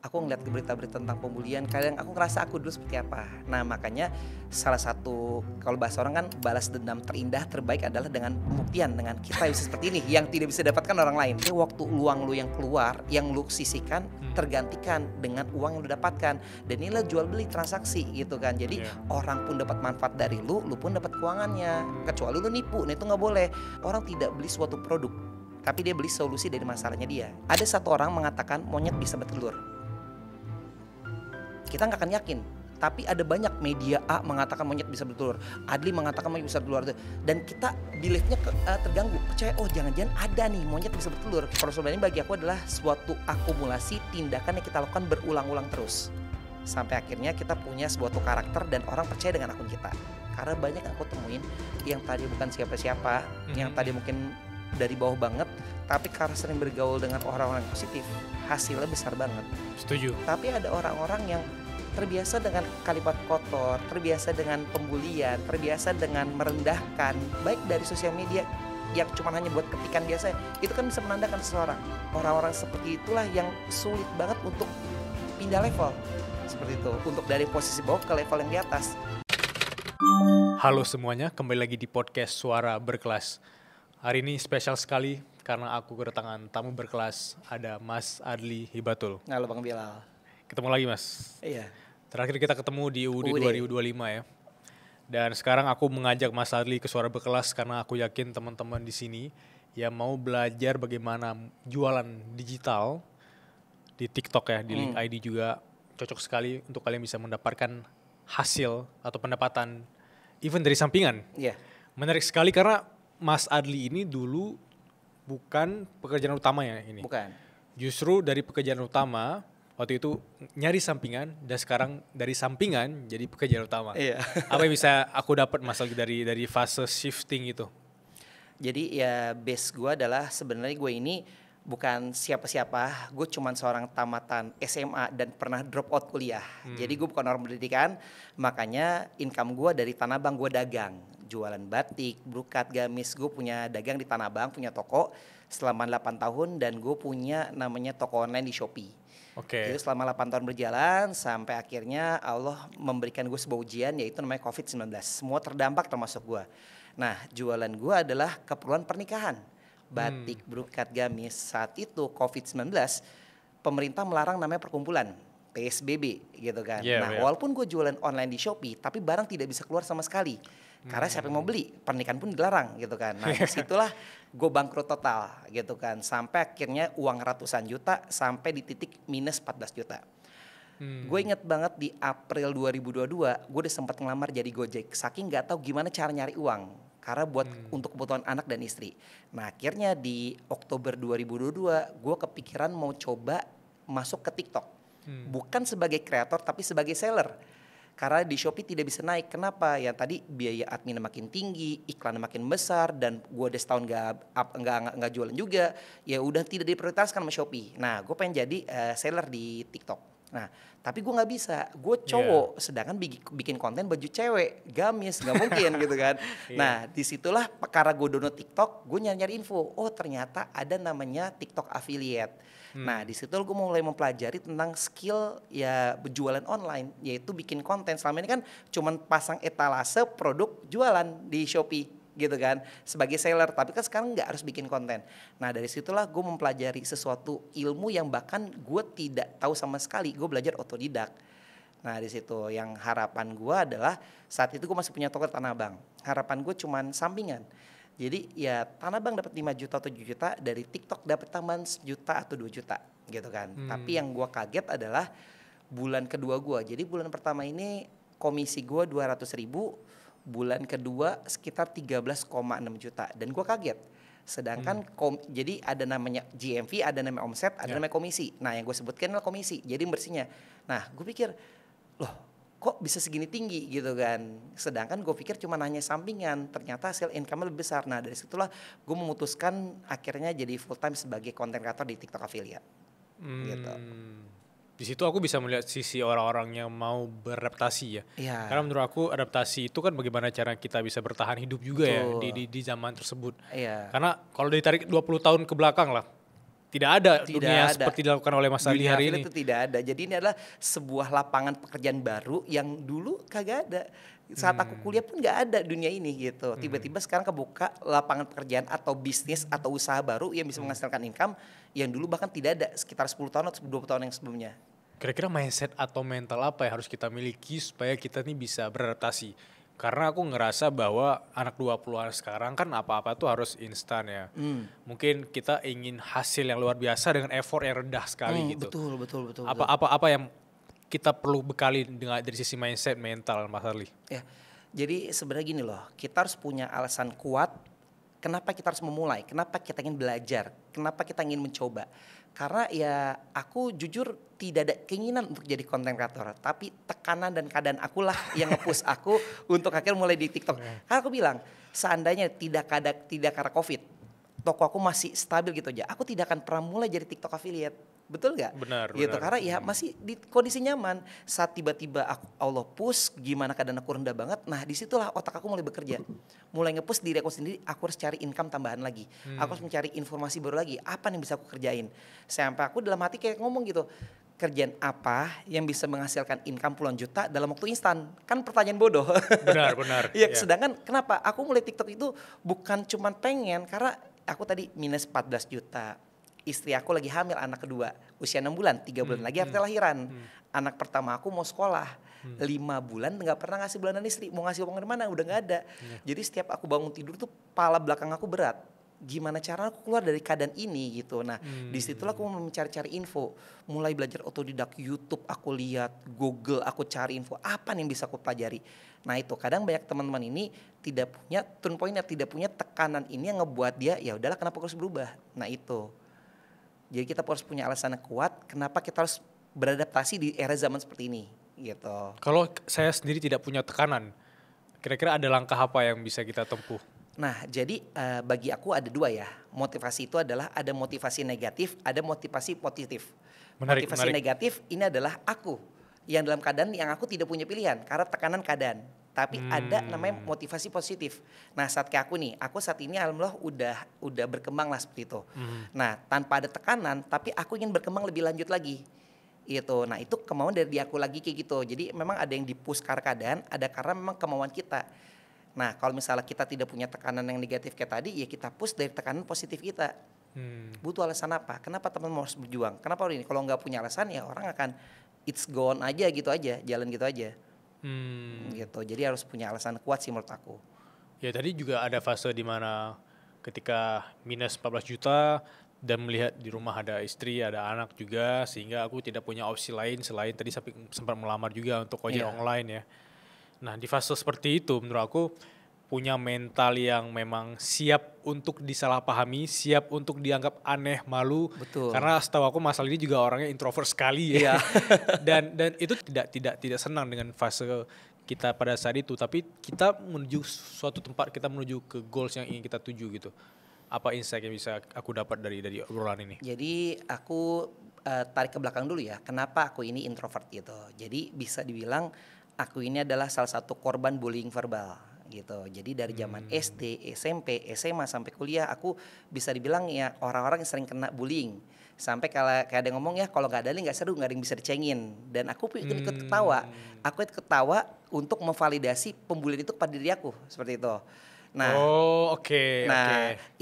Aku ngeliat berita-berita tentang pembulian, kadang aku ngerasa aku dulu seperti apa. Nah makanya salah satu, kalau bahasa orang kan balas dendam terindah terbaik adalah dengan pembuktian, dengan kita bisa seperti ini yang tidak bisa dapatkan orang lain. Jadi waktu luang lu yang keluar, yang lu sisihkan tergantikan dengan uang yang lu dapatkan. Dan inilah jual beli transaksi gitu kan. Jadi orang pun dapat manfaat dari lu pun dapat keuangannya. Kecuali lu nipu, nah itu nggak boleh. Orang tidak beli suatu produk, tapi dia beli solusi dari masalahnya dia. Ada satu orang mengatakan monyet bisa bertelur. Kita nggak akan yakin, tapi ada banyak media A mengatakan monyet bisa bertelur, Adli mengatakan monyet bisa bertelur, dan kita beliefnya terganggu, percaya jangan-jangan ada nih monyet bisa bertelur. Kalau sebenarnya bagi aku adalah suatu akumulasi tindakan yang kita lakukan berulang-ulang terus sampai akhirnya kita punya suatu karakter dan orang percaya dengan akun kita. Karena banyak yang aku temuin yang tadi bukan siapa-siapa, yang tadi mungkin dari bawah banget, tapi karena sering bergaul dengan orang-orang positif, hasilnya besar banget. Setuju. Tapi ada orang-orang yang terbiasa dengan kalimat kotor, terbiasa dengan pembulian, terbiasa dengan merendahkan, baik dari sosial media yang cuma hanya buat ketikan biasa, itu kan bisa menandakan seseorang. Orang-orang seperti itulah yang sulit banget untuk pindah level, seperti itu, untuk dari posisi bawah ke level yang di atas. Halo semuanya, kembali lagi di podcast Suara Berkelas. Hari ini spesial sekali karena aku kedatangan tamu berkelas, ada Mas Adli Hibatul. Halo Bang Bilal. Ketemu lagi Mas. Iya. Terakhir kita ketemu di UUD 2025 ya. Dan sekarang aku mengajak Mas Adli ke Suara Berkelas karena aku yakin teman-teman di sini yang mau belajar bagaimana jualan digital di TikTok ya, di link ID juga cocok sekali untuk kalian bisa mendapatkan hasil atau pendapatan even dari sampingan. Iya. Menarik sekali karena Mas Adli ini dulu bukan pekerjaan utama ya ini. Bukan. Justru dari pekerjaan utama waktu itu nyari sampingan dan sekarang dari sampingan jadi pekerjaan utama. Iya. Apa yang bisa aku dapat Mas Adli dari fase shifting itu? Jadi ya base gue adalah sebenarnya gue ini bukan siapa-siapa, gue cuma seorang tamatan SMA dan pernah drop out kuliah. Jadi gue bukan orang pendidikan, makanya income gue dari Tanah Abang, gue dagang. Jualan batik, brokat, gamis, gue punya dagang di Tanah Abang, punya toko selama 8 tahun dan gue punya namanya toko online di Shopee. Jadi selama 8 tahun berjalan sampai akhirnya Allah memberikan gue sebuah ujian yaitu namanya COVID-19. Semua terdampak termasuk gue. Nah jualan gue adalah keperluan pernikahan. Batik, brokat, gamis. Saat itu COVID-19 pemerintah melarang namanya perkumpulan. PSBB gitu kan. Walaupun gue jualan online di Shopee tapi barang tidak bisa keluar sama sekali. Karena siapa yang mau beli, pernikahan pun dilarang gitu kan. Nah disitulah gue bangkrut total gitu kan. Sampai akhirnya uang ratusan juta sampai di titik minus 14 juta. Gue inget banget di April 2022 gue udah sempat ngelamar jadi Gojek. Saking gak tahu gimana cara nyari uang. Karena buat untuk kebutuhan anak dan istri. Nah akhirnya di Oktober 2022 gue kepikiran mau coba masuk ke TikTok. Bukan sebagai kreator tapi sebagai seller. Karena di Shopee tidak bisa naik. Kenapa? Ya tadi biaya admin makin tinggi, iklan makin besar, dan gue udah setahun nggak jualan juga. Ya udah tidak diprioritaskan sama Shopee. Nah, gue pengen jadi seller di TikTok. Nah, tapi gue nggak bisa. Gue cowok, sedangkan bikin konten baju cewek, gamis, nggak mungkin gitu kan. Nah, disitulah karena gue download TikTok, gue nyari info. Oh, ternyata ada namanya TikTok affiliate. Nah di situ gue mulai mempelajari tentang skill ya berjualan online, yaitu bikin konten. Selama ini kan cuman pasang etalase produk jualan di Shopee gitu kan sebagai seller, tapi kan sekarang nggak harus bikin konten. Nah dari situlah gue mempelajari sesuatu ilmu yang bahkan gue tidak tahu sama sekali. Gue belajar otodidak. Nah di situ yang harapan gue adalah saat itu gue masih punya toko Tanah Abang. Harapan gue cuman sampingan. Jadi ya Tanah Abang dapat 5 juta atau 7 juta, dari TikTok dapat tambahan 1 juta atau 2 juta gitu kan. Tapi yang gue kaget adalah bulan kedua gue. Jadi bulan pertama ini komisi gue 200.000, bulan kedua sekitar 13,6 juta dan gue kaget. Sedangkan jadi ada namanya GMV, ada namanya omset, ada namanya komisi. Nah yang gue sebutkan adalah komisi, jadi bersihnya. Nah gue pikir loh kok bisa segini tinggi gitu kan. Sedangkan gue pikir cuma hanya sampingan, ternyata hasil income lebih besar. Nah dari situlah gue memutuskan akhirnya jadi full time sebagai content creator di TikTok affiliate. Gitu. Di situ aku bisa melihat sisi orang-orang yang mau beradaptasi ya. Karena menurut aku adaptasi itu kan bagaimana cara kita bisa bertahan hidup juga. Betul. Ya di zaman tersebut. Karena kalau ditarik 20 tahun ke belakang lah, tidak ada Tidak dunia ada. seperti dilakukan oleh Mas Ali Dunia hari affiliate ini. itu tidak ada. Jadi ini adalah sebuah lapangan pekerjaan baru yang dulu kagak ada. Saat aku kuliah pun nggak ada dunia ini gitu. Tiba-tiba sekarang kebuka lapangan pekerjaan atau bisnis atau usaha baru yang bisa menghasilkan income yang dulu bahkan tidak ada sekitar 10 tahun atau 20 tahun yang sebelumnya. Kira-kira mindset atau mental apa yang harus kita miliki supaya kita nih bisa beradaptasi? Karena aku ngerasa bahwa anak 20-an sekarang kan apa-apa tuh harus instan ya. Mungkin kita ingin hasil yang luar biasa dengan effort yang rendah sekali gitu. Betul. Apa yang kita perlu bekali dari sisi mindset mental Mas Arli? Ya, jadi sebenarnya gini loh, kita harus punya alasan kuat. Kenapa kita harus memulai? Kenapa kita ingin belajar? Kenapa kita ingin mencoba? Karena ya aku jujur tidak ada keinginan untuk jadi content creator, tapi tekanan dan keadaan akulah yang nge-push aku untuk akhirnya mulai di TikTok. Karena aku bilang, seandainya tidak karena COVID, toko aku masih stabil gitu aja, aku tidak akan pernah mulai jadi TikTok affiliate. Betul nggak? Benar. Karena ya masih di kondisi nyaman. Saat tiba-tiba Allah push, gimana keadaan aku rendah banget. Nah disitulah otak aku mulai bekerja, mulai nge-push diri aku sendiri. Aku harus cari income tambahan lagi. Aku harus mencari informasi baru lagi. Apa yang bisa aku kerjain? Sampai aku dalam hati kayak ngomong gitu, kerjaan apa yang bisa menghasilkan income puluhan juta dalam waktu instan? Kan pertanyaan bodoh. Benar. Ya, sedangkan kenapa aku mulai TikTok itu bukan cuman pengen, karena aku tadi minus 14 juta. Istri aku lagi hamil anak kedua, usia 6 bulan, 3 bulan lagi harusnya lahiran. Anak pertama aku mau sekolah, 5 bulan nggak pernah ngasih bulanan istri. Mau ngasih uang dari mana? Udah nggak ada. Jadi setiap aku bangun tidur tuh pala belakang aku berat. Gimana cara aku keluar dari keadaan ini gitu. Nah disitulah aku mencari-cari info. Mulai belajar otodidak, YouTube aku lihat, Google aku cari info. Apa nih yang bisa aku pelajari. Nah itu kadang banyak teman-teman ini tidak punya turn point-nya, tidak punya tekanan ini yang ngebuat dia ya udahlah kenapa aku harus berubah. Nah itu. Jadi kita harus punya alasan yang kuat kenapa kita harus beradaptasi di era zaman seperti ini gitu. Kalau saya sendiri tidak punya tekanan, kira-kira ada langkah apa yang bisa kita tempuh? Nah jadi bagi aku ada dua ya. Motivasi itu adalah ada motivasi negatif, ada motivasi positif. Motivasi negatif ini adalah aku yang dalam keadaan yang aku tidak punya pilihan karena tekanan keadaan. Tapi ada namanya motivasi positif. Nah saat kayak aku nih, aku saat ini alhamdulillah udah berkembang lah seperti itu. Nah tanpa ada tekanan, tapi aku ingin berkembang lebih lanjut lagi. Itu, nah itu kemauan dari aku lagi kayak gitu. Jadi memang ada yang di-push karena keadaan, ada karena memang kemauan kita. Nah kalau misalnya kita tidak punya tekanan yang negatif kayak tadi, ya kita push dari tekanan positif kita. Butuh alasan apa? Kenapa teman harus berjuang? Kenapa ini? Kalau nggak punya alasan ya orang akan it's gone aja, jalan gitu aja. Gitu. Jadi harus punya alasan kuat sih menurut aku. Ya tadi juga ada fase di mana ketika minus 14 juta dan melihat di rumah ada istri, ada anak juga, sehingga aku tidak punya opsi lain selain tadi sempat melamar juga untuk ojek online ya. Nah di fase seperti itu menurut aku punya mental yang memang siap untuk disalahpahami, siap untuk dianggap aneh, malu. Betul. Karena setahu aku Mas Ali ini juga orangnya introvert sekali ya. dan itu tidak senang dengan fase kita pada saat itu, tapi kita menuju suatu tempat, kita menuju ke goals yang ingin kita tuju gitu. Apa insight yang bisa aku dapat dari obrolan ini? Jadi aku tarik ke belakang dulu ya. Kenapa aku ini introvert gitu. Jadi bisa dibilang aku ini adalah salah satu korban bullying verbal gitu. Jadi dari zaman SD, SMP, SMA sampai kuliah aku bisa dibilang ya orang-orang yang sering kena bullying. Sampai kalau kayak ada yang ngomong ya kalau nggak ada nggak seru, nggak ada yang bisa dicengin. Dan aku ikut ketawa. Aku ikut ketawa untuk memvalidasi pembulian itu kepada diri aku seperti itu. Nah,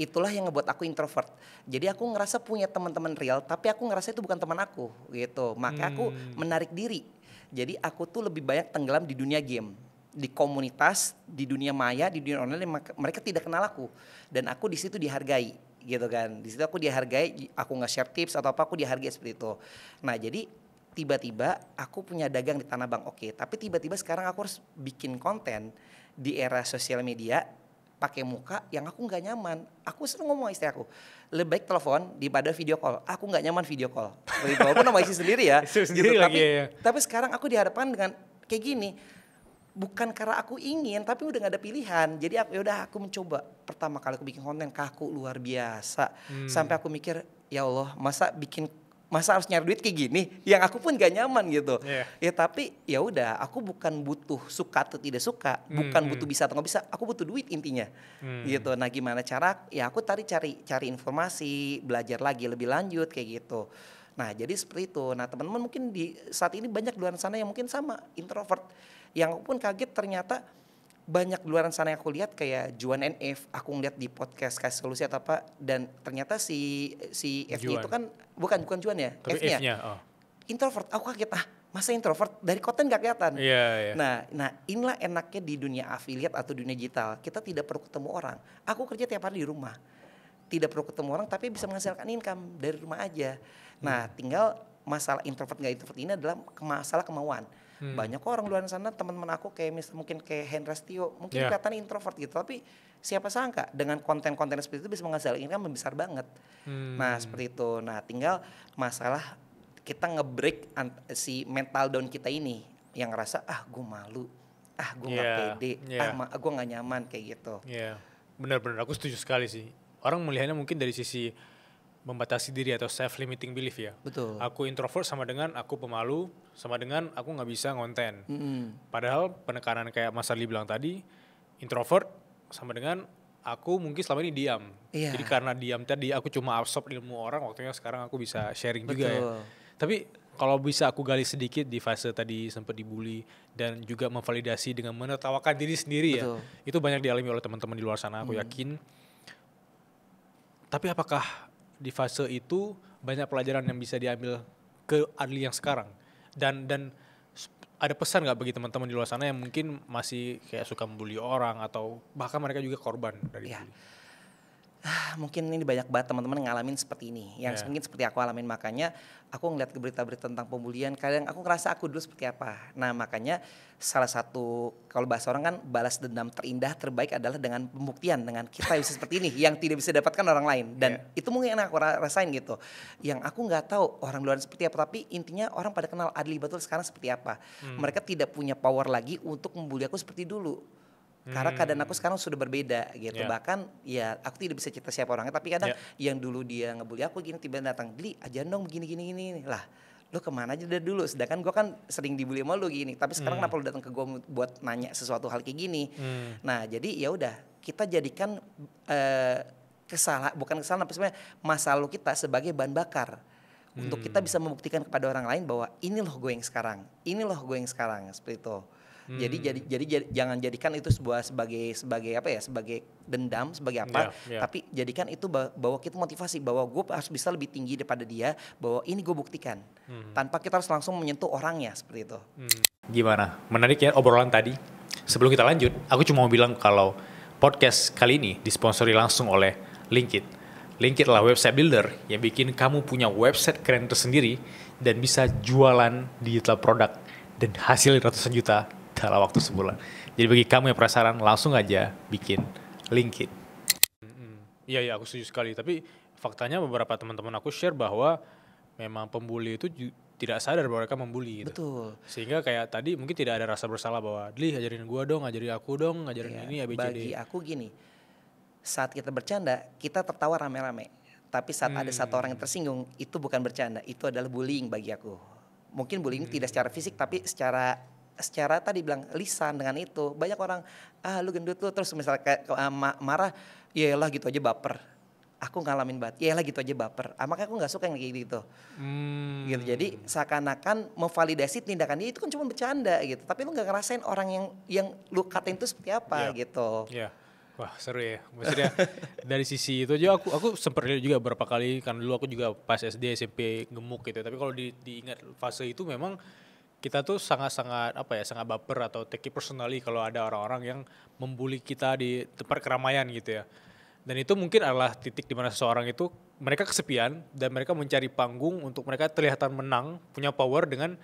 itulah yang ngebuat aku introvert. Jadi aku ngerasa punya teman-teman real, tapi aku ngerasa itu bukan teman aku gitu. Maka aku menarik diri. Jadi aku tuh lebih banyak tenggelam di dunia game, di komunitas, di dunia maya, di dunia online. Mereka tidak kenal aku dan aku di situ dihargai gitu kan. Di situ aku dihargai, aku nge-share tips atau apa, aku dihargai seperti itu. Nah jadi tiba-tiba aku punya dagang di Tanah Abang, oke. Tapi tiba-tiba sekarang aku harus bikin konten di era sosial media pakai muka yang aku nggak nyaman. Aku sering ngomong istri aku, lebih baik telepon daripada video call. Aku nggak nyaman video call. Walaupun nama istri sendiri ya. Sendiri gitu. lagi, tapi sekarang aku dihadapkan dengan kayak gini. Bukan karena aku ingin, tapi udah gak ada pilihan. Jadi aku mencoba. Pertama kali aku bikin konten kaku luar biasa. Sampai aku mikir, ya Allah, masa bikin masa harus nyari duit kayak gini, yang aku pun gak nyaman gitu. Yeah. Ya tapi ya udah, aku bukan butuh suka atau tidak suka, bukan butuh bisa atau nggak bisa, aku butuh duit intinya, gitu. Nah gimana cara? Ya aku tadi cari informasi, belajar lagi lebih lanjut kayak gitu. Nah jadi seperti itu. Nah teman-teman mungkin di saat ini banyak di luar sana yang mungkin sama introvert, yang aku pun kaget ternyata banyak di luar sana yang aku lihat kayak Juan NF, aku ngeliat di podcast Kasih Solusi atau apa, dan ternyata si F-nya itu kan bukan Juan ya, tapi F-nya introvert. Aku kaget, masa introvert dari konten gak kelihatan. Yeah. Nah inilah enaknya di dunia affiliate atau dunia digital, kita tidak perlu ketemu orang. Aku kerja tiap hari di rumah, tidak perlu ketemu orang tapi bisa menghasilkan income dari rumah aja. Nah tinggal masalah introvert gak introvert ini adalah masalah kemauan. Banyak orang luar sana teman-teman aku kayak mungkin kayak Hendra Stio mungkin kelihatannya introvert gitu, tapi siapa sangka dengan konten-konten seperti itu bisa menghasilkan income besar banget. Nah seperti itu. Nah tinggal masalah kita nge-break si mental down kita ini yang ngerasa gue malu, gue nggak pede, gue nggak nyaman kayak gitu. Benar-benar aku setuju sekali sih. Orang melihatnya mungkin dari sisi membatasi diri atau self-limiting belief ya. Betul. Aku introvert sama dengan aku pemalu, sama dengan aku nggak bisa ngonten. Padahal penekanan kayak Mas Adli bilang tadi, introvert sama dengan aku mungkin selama ini diam. Jadi karena diam tadi aku cuma absorb ilmu orang, waktunya sekarang aku bisa sharing juga ya. Tapi kalau bisa aku gali sedikit di fase tadi sempat dibully dan juga memvalidasi dengan menertawakan diri sendiri ya. Itu banyak dialami oleh teman-teman di luar sana, aku yakin. Tapi apakah di fase itu banyak pelajaran yang bisa diambil ke Adli yang sekarang? Dan ada pesan nggak bagi teman-teman di luar sana yang mungkin masih kayak suka membuli orang atau bahkan mereka juga korban dari bully? Mungkin ini banyak banget teman-teman ngalamin seperti ini, yang mungkin seperti aku alamin. Makanya aku ngeliat berita-berita tentang pembulian, kadang aku ngerasa aku dulu seperti apa. Nah makanya salah satu, kalau bahasa orang kan balas dendam terindah terbaik adalah dengan pembuktian, dengan kita bisa seperti ini yang tidak bisa dapatkan orang lain. Dan itu mungkin yang aku rasain gitu, yang aku nggak tahu orang luar seperti apa, tapi intinya orang pada kenal Adli betul sekarang seperti apa. Mereka tidak punya power lagi untuk membuli aku seperti dulu. Karena keadaan aku sekarang sudah berbeda gitu. Bahkan ya aku tidak bisa cerita siapa orangnya, tapi kadang yang dulu dia ngebully aku gini, tiba-tiba datang, Dli ajarin dong begini lah, lu kemana aja dari dulu, sedangkan gue kan sering dibully sama lu gini, tapi sekarang kenapa lu datang ke gue buat nanya sesuatu hal kayak gini. Nah jadi ya udah, kita jadikan bukan kesalahan, apa sebenarnya masa lalu kita sebagai bahan bakar untuk kita bisa membuktikan kepada orang lain bahwa ini loh gue yang sekarang, seperti itu. Jadi jangan jadikan itu sebagai apa ya, sebagai dendam, sebagai apa, tapi jadikan itu bahwa kita motivasi bahwa gue harus bisa lebih tinggi daripada dia, bahwa ini gue buktikan tanpa kita harus langsung menyentuh orangnya, seperti itu. Gimana? Menarik ya obrolan tadi. Sebelum kita lanjut, aku cuma mau bilang kalau podcast kali ini disponsori langsung oleh Linkit. Linkit adalah website builder yang bikin kamu punya website keren tersendiri dan bisa jualan digital produk dan hasil ratusan juta dalam waktu sebulan. Jadi bagi kamu yang penasaran, langsung aja bikin Linkit. Iya, aku setuju sekali. Tapi faktanya beberapa teman-teman aku share bahwa memang pembuli itu tidak sadar bahwa mereka membuli gitu. Betul. Sehingga kayak tadi mungkin tidak ada rasa bersalah bahwa, Dli ajarin gua dong, ajarin aku dong, ajarin ini ABCD. Bagi aku gini, saat kita bercanda, kita tertawa rame-rame. Tapi saat ada satu orang yang tersinggung, itu bukan bercanda, itu adalah bullying bagi aku. Mungkin bullying tidak secara fisik, tapi secara tadi bilang lisan. Dengan itu banyak orang lu gendut lu, terus misalnya kayak marah, yaelah gitu aja baper. Aku ngalamin banget, yaelah gitu aja baper. Makanya aku nggak suka yang kayak gitu. Gitu. Jadi seakan-akan memvalidasi tindakan dia itu kan cuma bercanda gitu, tapi lu nggak ngerasain orang yang lu katain itu seperti apa gitu. Wah seru ya, maksudnya dari sisi itu aja aku sempat lihat juga beberapa kali, kan dulu aku juga pas SD SMP gemuk gitu, tapi kalau diingat fase itu memang kita tuh sangat baper atau take it personally kalau ada orang-orang yang membuli kita di tempat keramaian gitu ya. Dan itu mungkin adalah titik di mana seseorang itu mereka kesepian dan mereka mencari panggung untuk mereka terlihat menang, punya power dengan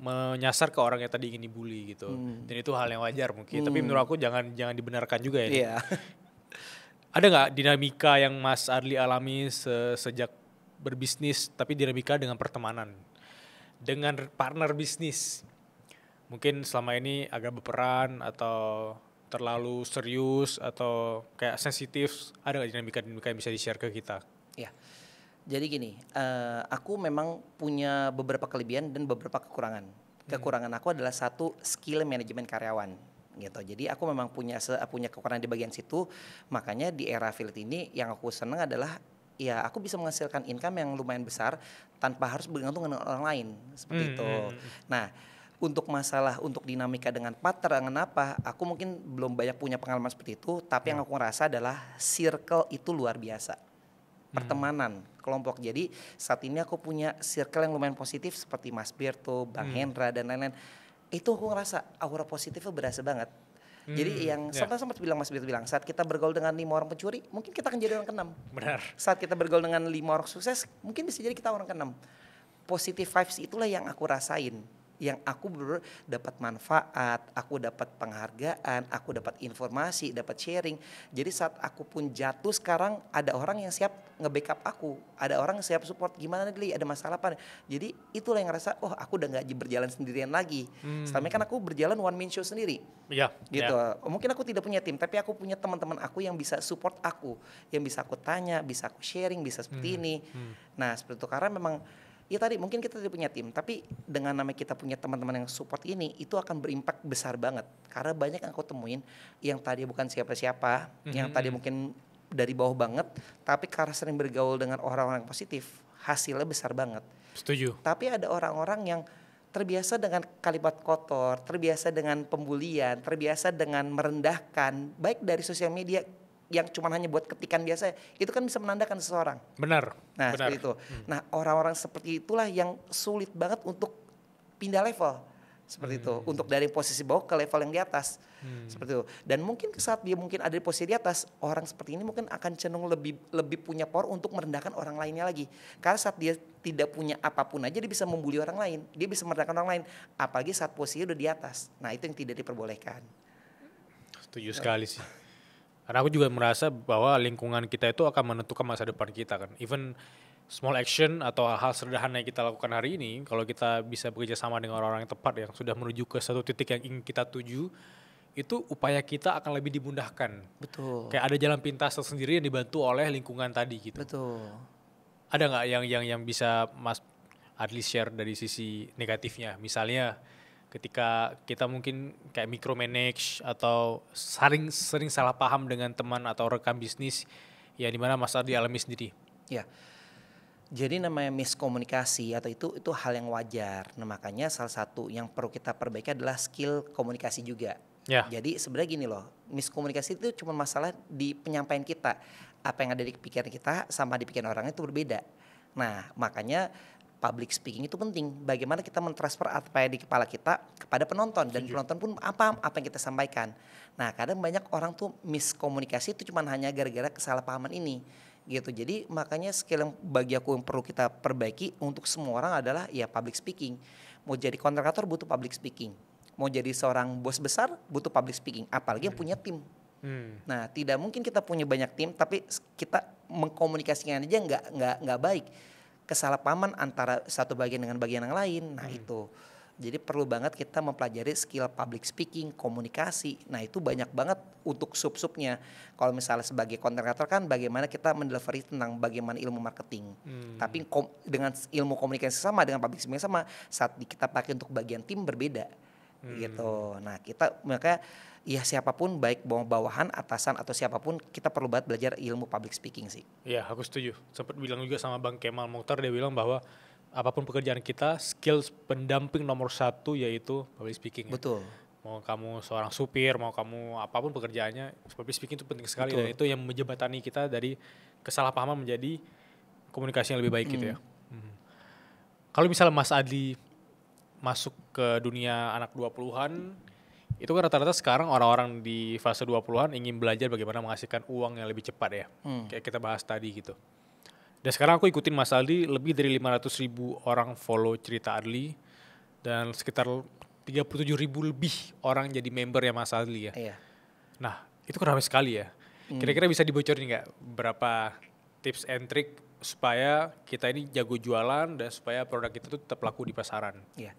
menyasar ke orang yang tadi ingin dibully gitu. Dan itu hal yang wajar mungkin, tapi menurut aku jangan dibenarkan juga ya. Ada nggak dinamika yang Mas Adli alami sejak berbisnis, tapi dinamika dengan pertemanan, dengan partner bisnis? Mungkin selama ini agak berperan atau terlalu serius atau kayak sensitif, ada nggak dinamika yang bisa di-share ke kita? Jadi gini, aku memang punya beberapa kelebihan dan beberapa kekurangan. Kekurangan aku adalah satu, skill manajemen karyawan gitu. Jadi aku memang punya kekurangan di bagian situ. Makanya di era affiliate ini yang aku senang adalah ya aku bisa menghasilkan income yang lumayan besar tanpa harus bergantung dengan orang lain seperti itu. Nah, untuk dinamika dengan partner dengan apa, aku mungkin belum banyak punya pengalaman seperti itu. Tapi yang aku ngerasa adalah circle itu luar biasa. Pertemanan, kelompok. Jadi saat ini aku punya circle yang lumayan positif seperti Mas Berto, Bang Hendra dan lain-lain. Itu aku ngerasa aura positifnya berasa banget. Jadi yang sempat bilang Mas Berto bilang, saat kita bergaul dengan 5 orang pencuri, mungkin kita akan jadi orang ke-6. Benar. Saat kita bergaul dengan 5 orang sukses, mungkin bisa jadi kita orang ke-6. Positive vibes itulah yang aku rasain. Yang aku benar-benar dapat manfaat, aku dapat penghargaan, aku dapat informasi, dapat sharing. Jadi saat aku pun jatuh sekarang ada orang yang siap nge-backup aku, ada orang yang siap support, gimana nih, ada masalah apa. Jadi itulah yang ngerasa, oh aku udah gak berjalan sendirian lagi. Selama ini kan aku berjalan one man show sendiri. Iya. Gitu. Mungkin aku tidak punya tim, tapi aku punya teman-teman aku yang bisa support aku, yang bisa aku tanya, bisa aku sharing, bisa seperti ini. Nah seperti itu, karena memang ya tadi mungkin kita tidak punya tim, tapi dengan namanya kita punya teman-teman yang support ini, itu akan berimpak besar banget. Karena banyak yang aku temuin yang tadi bukan siapa-siapa, yang tadi mungkin dari bawah banget, tapi karena sering bergaul dengan orang-orang positif, hasilnya besar banget. Setuju. Tapi ada orang-orang yang terbiasa dengan kalimat kotor, terbiasa dengan pembulian, terbiasa dengan merendahkan, baik dari sosial media yang cuma hanya buat ketikan biasa, itu kan bisa menandakan seseorang. Benar. Nah, benar. seperti itu. Nah, orang-orang seperti itulah yang sulit banget untuk pindah level. Seperti itu. Untuk dari posisi bawah ke level yang di atas. Seperti itu. Dan mungkin saat dia mungkin ada di posisi di atas, orang seperti ini mungkin akan cenderung lebih punya power untuk merendahkan orang lainnya lagi. Karena saat dia tidak punya apapun aja, dia bisa membuli orang lain. Dia bisa merendahkan orang lain. Apalagi saat posisinya udah di atas. Nah, itu yang tidak diperbolehkan. Setuju sekali sih. Karena aku juga merasa bahwa lingkungan kita itu akan menentukan masa depan kita kan. Even small action atau hal-hal sederhana yang kita lakukan hari ini, kalau kita bisa bekerja sama dengan orang-orang yang tepat yang sudah menuju ke satu titik yang ingin kita tuju, itu upaya kita akan lebih dimudahkan. Betul. Kayak ada jalan pintas tersendiri yang dibantu oleh lingkungan tadi gitu. Betul. Ada nggak yang bisa Mas Adli share dari sisi negatifnya? Misalnya ketika kita mungkin kayak micromanage atau sering salah paham dengan teman atau rekan bisnis, ya dimana Mas Adli alami sendiri. Ya. Jadi namanya miskomunikasi atau itu hal yang wajar. Nah makanya salah satu yang perlu kita perbaiki adalah skill komunikasi juga. Ya. Jadi sebenarnya gini loh, miskomunikasi itu cuma masalah di penyampaian kita. Apa yang ada di pikiran kita sama di pikiran orang itu berbeda. Nah makanya public speaking itu penting. Bagaimana kita mentransfer apa yang di kepala kita kepada penonton. Dan penonton pun apa yang kita sampaikan. Nah kadang banyak orang tuh miskomunikasi itu cuma hanya gara-gara kesalahpahaman ini. Gitu. Jadi makanya skill yang bagi aku yang perlu kita perbaiki untuk semua orang adalah ya public speaking. Mau jadi kontraktor butuh public speaking. Mau jadi seorang bos besar butuh public speaking. Apalagi yang punya tim. Nah tidak mungkin kita punya banyak tim tapi kita mengkomunikasikan aja nggak baik. Kesalahpahaman antara satu bagian dengan bagian yang lain. Nah itu. Jadi perlu banget kita mempelajari skill public speaking, komunikasi. Nah itu banyak banget untuk sub-subnya. Kalau misalnya sebagai content creator kan bagaimana kita mendelivery tentang bagaimana ilmu marketing. Tapi dengan ilmu komunikasi sama, dengan public speaking sama, saat kita pakai untuk bagian tim berbeda. Gitu. Nah kita makanya ya siapapun baik bawahan, atasan atau siapapun kita perlu banget belajar ilmu public speaking sih. Iya aku setuju. Sempat bilang juga sama Bang Kemal Mokhtar, dia bilang bahwa apapun pekerjaan kita, skill pendamping nomor 1 yaitu public speaking. Betul. Ya. Mau kamu seorang supir, mau kamu apapun pekerjaannya, public speaking itu penting sekali. Betul. Dan itu yang menjembatani kita dari kesalahpahaman menjadi komunikasi yang lebih baik gitu ya. Kalau misalnya Mas Adli masuk ke dunia anak 20-an, itu kan rata-rata sekarang orang-orang di fase 20-an ingin belajar bagaimana menghasilkan uang yang lebih cepat ya. Kayak kita bahas tadi gitu. Dan sekarang aku ikutin Mas Adli, lebih dari 500.000 orang follow cerita Adli. Dan sekitar 37.000 lebih orang jadi member ya Mas Adli ya. Iya. Nah itu kan ramai sekali ya. Kira-kira bisa dibocorin nggak berapa tips and trick supaya kita ini jago jualan dan supaya produk kita tuh tetap laku di pasaran. Iya.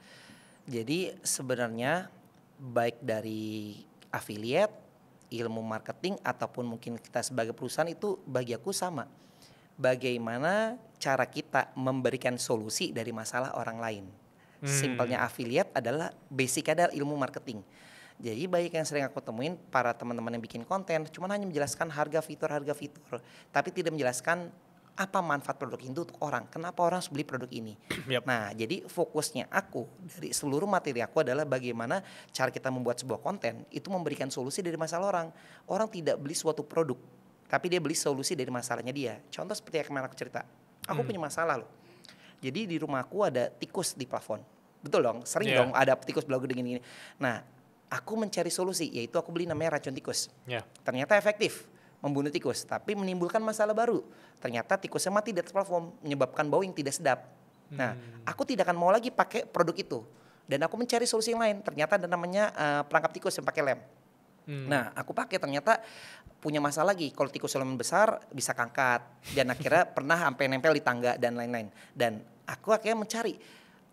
Jadi sebenarnya baik dari affiliate, ilmu marketing ataupun mungkin kita sebagai perusahaan itu bagi aku sama. bagaimana cara kita memberikan solusi dari masalah orang lain. Simpelnya affiliate adalah basic adalah ilmu marketing. Jadi banyak yang sering aku temuin para teman-teman yang bikin konten cuman hanya menjelaskan harga fitur, tapi tidak menjelaskan apa manfaat produk itu untuk orang, kenapa orang harus beli produk ini. Yap. Nah, jadi fokusnya aku dari seluruh materi aku adalah bagaimana cara kita membuat sebuah konten itu memberikan solusi dari masalah orang. Orang tidak beli suatu produk, tapi dia beli solusi dari masalahnya dia. Contoh seperti yang kemarin aku cerita, aku punya masalah loh. Jadi di rumahku ada tikus di plafon. Betul dong, sering dong ada tikus belagu gini. Nah, aku mencari solusi, yaitu aku beli namanya racun tikus. Ternyata efektif membunuh tikus, tapi menimbulkan masalah baru. Ternyata tikusnya mati di atas plafon, menyebabkan bau yang tidak sedap. Nah, aku tidak akan mau lagi pakai produk itu. Dan aku mencari solusi yang lain. Ternyata ada namanya perangkap tikus yang pakai lem. Nah, aku pakai, ternyata punya masalah lagi. Kalau tikus lem besar bisa kangkat. Dan akhirnya pernah sampai nempel di tangga dan lain-lain. Dan aku akhirnya mencari,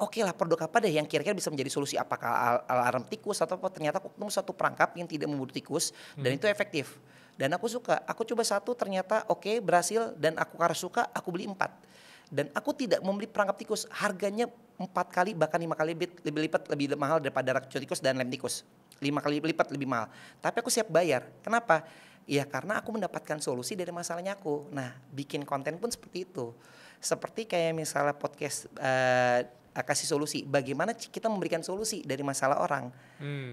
oke lah produk apa deh yang kira-kira bisa menjadi solusi, apakah alarm tikus atau apa. Ternyata aku ketemu satu perangkap yang tidak membunuh tikus dan itu efektif. Dan aku suka, aku coba satu ternyata oke, berhasil, dan aku karena suka aku beli 4. Dan aku tidak membeli perangkap tikus, harganya 4 kali bahkan 5 kali lebih lipat lebih mahal daripada racun tikus dan lem tikus. 5 kali lipat lebih mahal. Tapi aku siap bayar. Kenapa? Ya karena aku mendapatkan solusi dari masalahnya aku. Nah, bikin konten pun seperti itu. Seperti kayak misalnya podcast kasih solusi, bagaimana kita memberikan solusi dari masalah orang,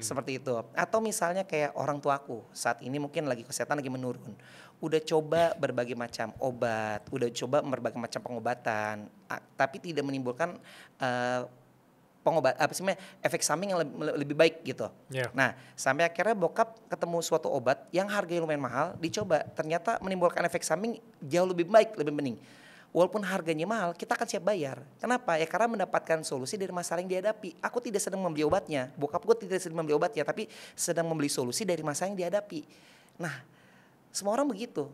seperti itu. Atau misalnya kayak orang tuaku saat ini mungkin lagi kesehatan lagi menurun, udah coba berbagai macam obat, udah coba berbagai macam pengobatan, tapi tidak menimbulkan efek samping yang lebih baik gitu. Nah, sampai akhirnya bokap ketemu suatu obat yang harganya lumayan mahal, dicoba, ternyata menimbulkan efek samping jauh lebih baik, lebih mending. Walaupun harganya mahal, kita akan siap bayar. Kenapa? Ya karena mendapatkan solusi dari masalah yang dihadapi. Aku tidak sedang membeli obatnya, bokap gue tidak sedang membeli obatnya, tapi sedang membeli solusi dari masalah yang dihadapi. Nah, semua orang begitu.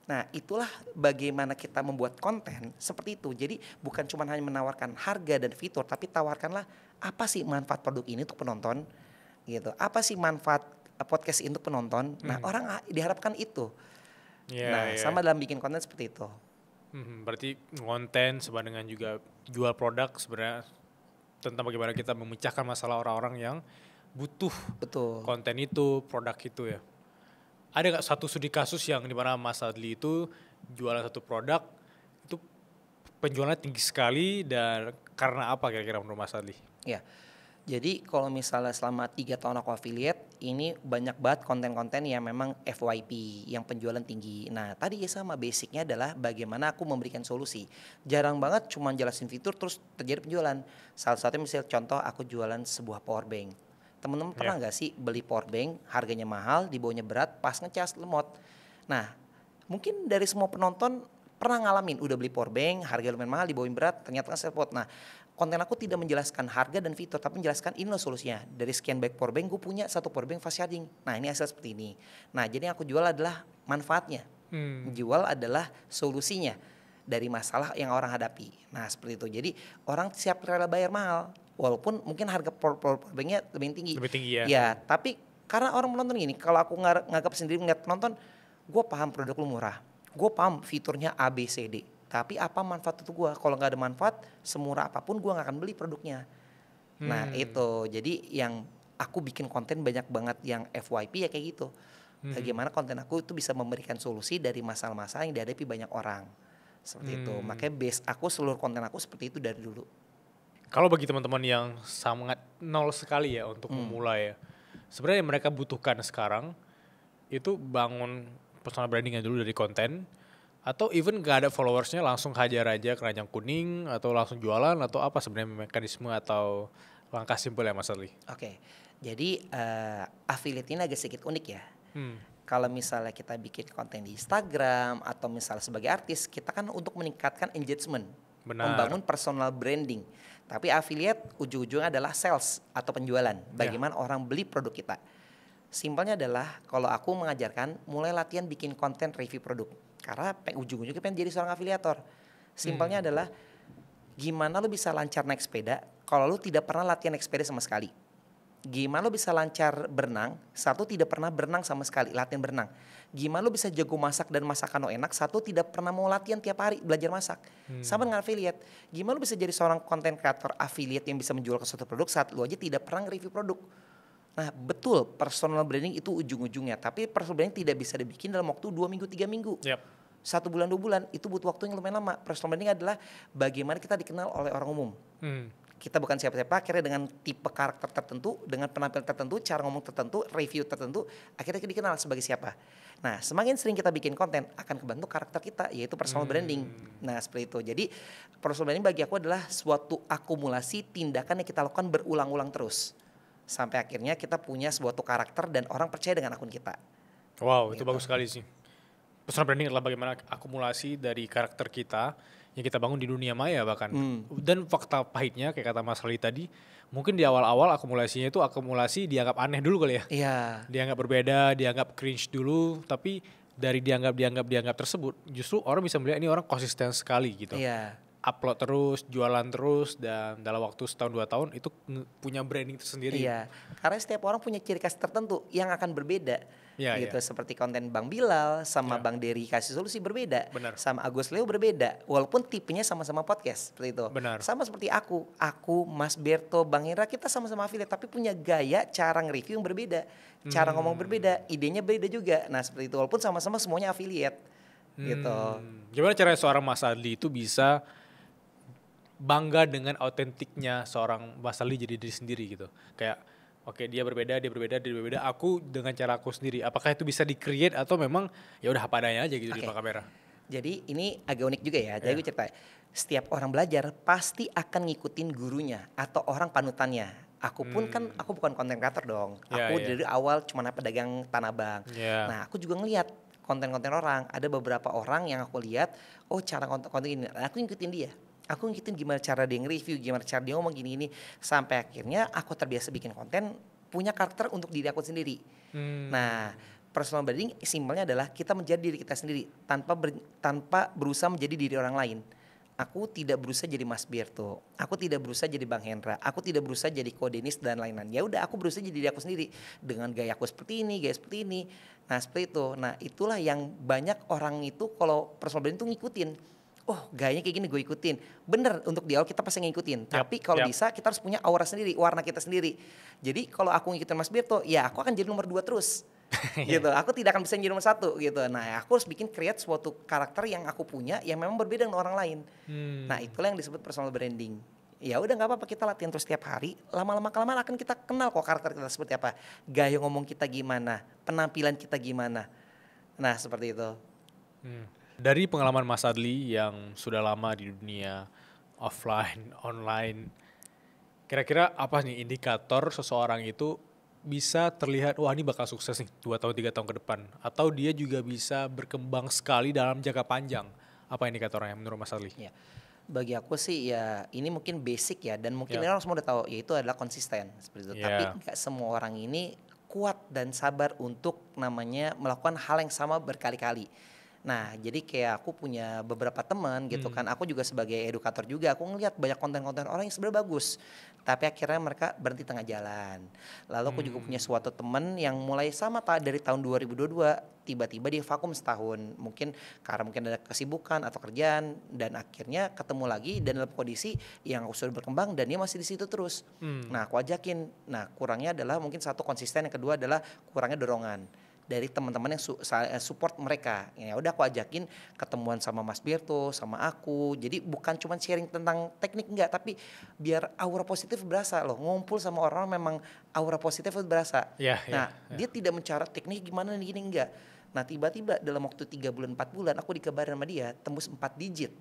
Nah, itulah bagaimana kita membuat konten seperti itu. Jadi bukan cuma hanya menawarkan harga dan fitur, tapi tawarkanlah apa sih manfaat produk ini untuk penonton, gitu. Apa sih manfaat podcast ini untuk penonton? Nah, orang diharapkan itu. Sama dalam bikin konten seperti itu. Berarti konten sama dengan juga jual produk sebenarnya tentang bagaimana kita memecahkan masalah orang-orang yang butuh konten itu, produk itu ya. Ada nggak satu studi kasus yang dimana Mas Adli itu jualan satu produk itu penjualannya tinggi sekali, dan karena apa kira-kira menurut Mas Adli? Ya, jadi kalau misalnya selama 3 tahun aku affiliate, ini banyak banget konten-konten yang memang FYP, yang penjualan tinggi. Nah, tadi ya sama, basicnya adalah bagaimana aku memberikan solusi. Jarang banget cuma jelasin fitur terus terjadi penjualan. Salah satunya misalnya contoh aku jualan sebuah power bank. Teman-teman pernah nggak sih beli power bank, harganya mahal, dibawanya berat, pas ngecas lemot. Nah, mungkin dari semua penonton pernah ngalamin, udah beli power bank, harga lumayan mahal, dibawanya berat, ternyata lemot. Nah, konten aku tidak menjelaskan harga dan fitur, tapi menjelaskan ini loh solusinya. Dari sekian banyak power bank, gue punya satu power bank fast charging. Nah, ini hasil seperti ini. Nah, jadi yang aku jual adalah manfaatnya. Jual adalah solusinya dari masalah yang orang hadapi. Nah, seperti itu. Jadi orang siap rela bayar mahal, walaupun mungkin harga power banknya lebih tinggi. Lebih tinggi ya. Ya, tapi karena orang menonton gini, kalau aku nganggap sendiri ngeliat penonton, gue paham produk lu murah. Gue paham fiturnya A, B, C, D. Tapi apa manfaat itu gue? Kalau nggak ada manfaat, semurah apapun gue nggak akan beli produknya. Nah itu, jadi yang aku bikin konten banyak banget yang FYP ya kayak gitu. Bagaimana konten aku itu bisa memberikan solusi dari masalah-masalah yang dihadapi banyak orang. Seperti itu. Makanya base aku, seluruh konten aku seperti itu dari dulu. Kalau bagi teman-teman yang sangat nol sekali ya untuk memulai ya, sebenarnya yang mereka butuhkan sekarang itu bangun personal brandingnya dulu dari konten. Atau even gak ada followersnya langsung hajar aja keranjang kuning, atau langsung jualan, atau apa sebenarnya mekanisme atau langkah simpel ya Mas Adli? Oke, jadi affiliate ini agak sedikit unik ya. Kalau misalnya kita bikin konten di Instagram atau misalnya sebagai artis, kita kan untuk meningkatkan engagement, membangun personal branding. Tapi affiliate ujung-ujungnya adalah sales atau penjualan, bagaimana orang beli produk kita. Simpelnya adalah kalau aku mengajarkan mulai latihan bikin konten review produk. Karena ujung-ujungnya pengen jadi seorang afiliator. Simpelnya adalah gimana lu bisa lancar naik sepeda kalau lu tidak pernah latihan naik sepeda sama sekali. Gimana lo bisa lancar berenang, satu tidak pernah berenang sama sekali, latihan berenang. Gimana lo bisa jago masak dan masakan lo enak, satu tidak pernah mau latihan tiap hari belajar masak. Sama dengan affiliate. Gimana lo bisa jadi seorang content creator affiliate yang bisa menjual ke suatu produk saat lo aja tidak pernah nge-review produk. Nah betul, personal branding itu ujung-ujungnya. Tapi personal branding tidak bisa dibikin dalam waktu 2 minggu, 3 minggu. 1 bulan, 2 bulan, itu butuh waktu yang lumayan lama. Personal branding adalah bagaimana kita dikenal oleh orang umum. Kita bukan siapa-siapa, akhirnya dengan tipe karakter tertentu, dengan penampilan tertentu, cara ngomong tertentu, review tertentu, akhirnya kita dikenal sebagai siapa. Nah, semakin sering kita bikin konten, akan kebentuk karakter kita, yaitu personal branding. Nah, seperti itu. Jadi, personal branding bagi aku adalah suatu akumulasi tindakan yang kita lakukan berulang-ulang terus. Sampai akhirnya kita punya suatu karakter dan orang percaya dengan akun kita. Wow, itu bagus sekali sih. Personal branding adalah bagaimana akumulasi dari karakter kita yang kita bangun di dunia maya bahkan. Dan fakta pahitnya kayak kata Mas Ali tadi, mungkin di awal-awal akumulasinya itu akumulasi dianggap aneh dulu kali ya. Iya. Dianggap berbeda, dianggap cringe dulu, tapi dari dianggap tersebut justru orang bisa melihat ini orang konsisten sekali gitu. Iya. Upload terus, jualan terus, dan dalam waktu setahun 2 tahun itu punya branding tersendiri. Iya, karena setiap orang punya ciri khas tertentu yang akan berbeda. Gitu. Seperti konten Bang Bilal sama Bang Dery Kasih Solusi berbeda. Benar. Sama Agus Leo berbeda. Walaupun tipenya sama-sama podcast seperti itu. Benar. Sama seperti aku, Mas Berto, Bang Hendra, kita sama-sama affiliate tapi punya gaya cara nge-review yang berbeda. Cara ngomong berbeda, idenya beda juga. Nah, seperti itu walaupun sama-sama semuanya affiliate. Gitu. Gimana caranya seorang Mas Adli itu bisa bangga dengan autentiknya seorang Mas Adli jadi diri sendiri gitu. Kayak oke, dia berbeda, aku dengan cara aku sendiri. Apakah itu bisa di-create atau memang ya udah apa adanya aja gitu di depan kamera? Jadi ini agak unik juga ya. Jadi gue cerita, setiap orang belajar pasti akan ngikutin gurunya atau orang panutannya. Aku pun kan aku bukan content creator dong. Aku dari awal cuma pedagang Tanah Abang. Nah, aku juga ngelihat konten-konten orang. Ada beberapa orang yang aku lihat, oh cara konten ini, aku ngikutin dia. Aku ngikutin gimana cara dia nge-review, gimana cara dia ngomong gini-gini. Sampai akhirnya aku terbiasa bikin konten, punya karakter untuk diri aku sendiri. Nah, personal branding simpelnya adalah kita menjadi diri kita sendiri tanpa berusaha menjadi diri orang lain. Aku tidak berusaha jadi Mas Berto, aku tidak berusaha jadi Bang Hendra, aku tidak berusaha jadi Ko Denis dan lain-lain. Ya udah, aku berusaha jadi diri aku sendiri dengan gaya aku seperti ini, gaya seperti ini. Nah, seperti itu. Nah, itulah yang banyak orang itu kalau personal branding itu ngikutin. Oh, gayanya kayak gini gue ikutin. Bener, untuk di awal kita pasti ngikutin. Tapi kalau bisa kita harus punya aura sendiri, warna kita sendiri. Jadi kalau aku ngikutin Mas Berto, ya aku akan jadi nomor 2 terus. Gitu. Aku tidak akan bisa jadi nomor 1 gitu. Nah, aku harus bikin create suatu karakter yang aku punya yang memang berbeda dengan orang lain. Nah, itulah yang disebut personal branding. Ya udah, nggak apa-apa, kita latihan terus setiap hari. Lama-lama kelamaan akan kita kenal kok karakter kita seperti apa, gaya ngomong kita gimana, penampilan kita gimana. Nah, seperti itu. Dari pengalaman Mas Adli yang sudah lama di dunia offline, online, kira-kira apa nih indikator seseorang itu bisa terlihat, wah ini bakal sukses nih 2 tahun 3 tahun ke depan, atau dia juga bisa berkembang sekali dalam jangka panjang? Apa indikatornya menurut Mas Adli? Ya, bagi aku sih ya ini mungkin basic ya, dan mungkin orang semua udah tahu, yaitu adalah konsisten seperti itu. Tapi nggak semua orang ini kuat dan sabar untuk namanya melakukan hal yang sama berkali-kali. Nah, jadi kayak aku punya beberapa teman gitu kan, aku juga sebagai edukator juga, aku ngeliat banyak konten-konten orang yang sebenarnya bagus, tapi akhirnya mereka berhenti tengah jalan. Lalu aku juga punya suatu teman yang mulai sama dari tahun 2022, tiba-tiba dia vakum setahun, mungkin karena mungkin ada kesibukan atau kerjaan, dan akhirnya ketemu lagi dan dalam kondisi yang sudah berkembang dan dia masih di situ terus. Nah, aku ajakin, nah kurangnya adalah mungkin satu konsisten, yang kedua adalah kurangnya dorongan dari teman-teman yang support mereka. Ya udah, aku ajakin ketemuan sama Mas Berto, sama aku. Jadi bukan cuma sharing tentang teknik, enggak, tapi biar aura positif berasa loh. Ngumpul sama orang memang aura positif berasa. Dia tidak mencari teknik gimana gini, enggak. Nah, tiba-tiba dalam waktu 3 bulan 4 bulan aku dikabarin sama dia tembus 4 digit.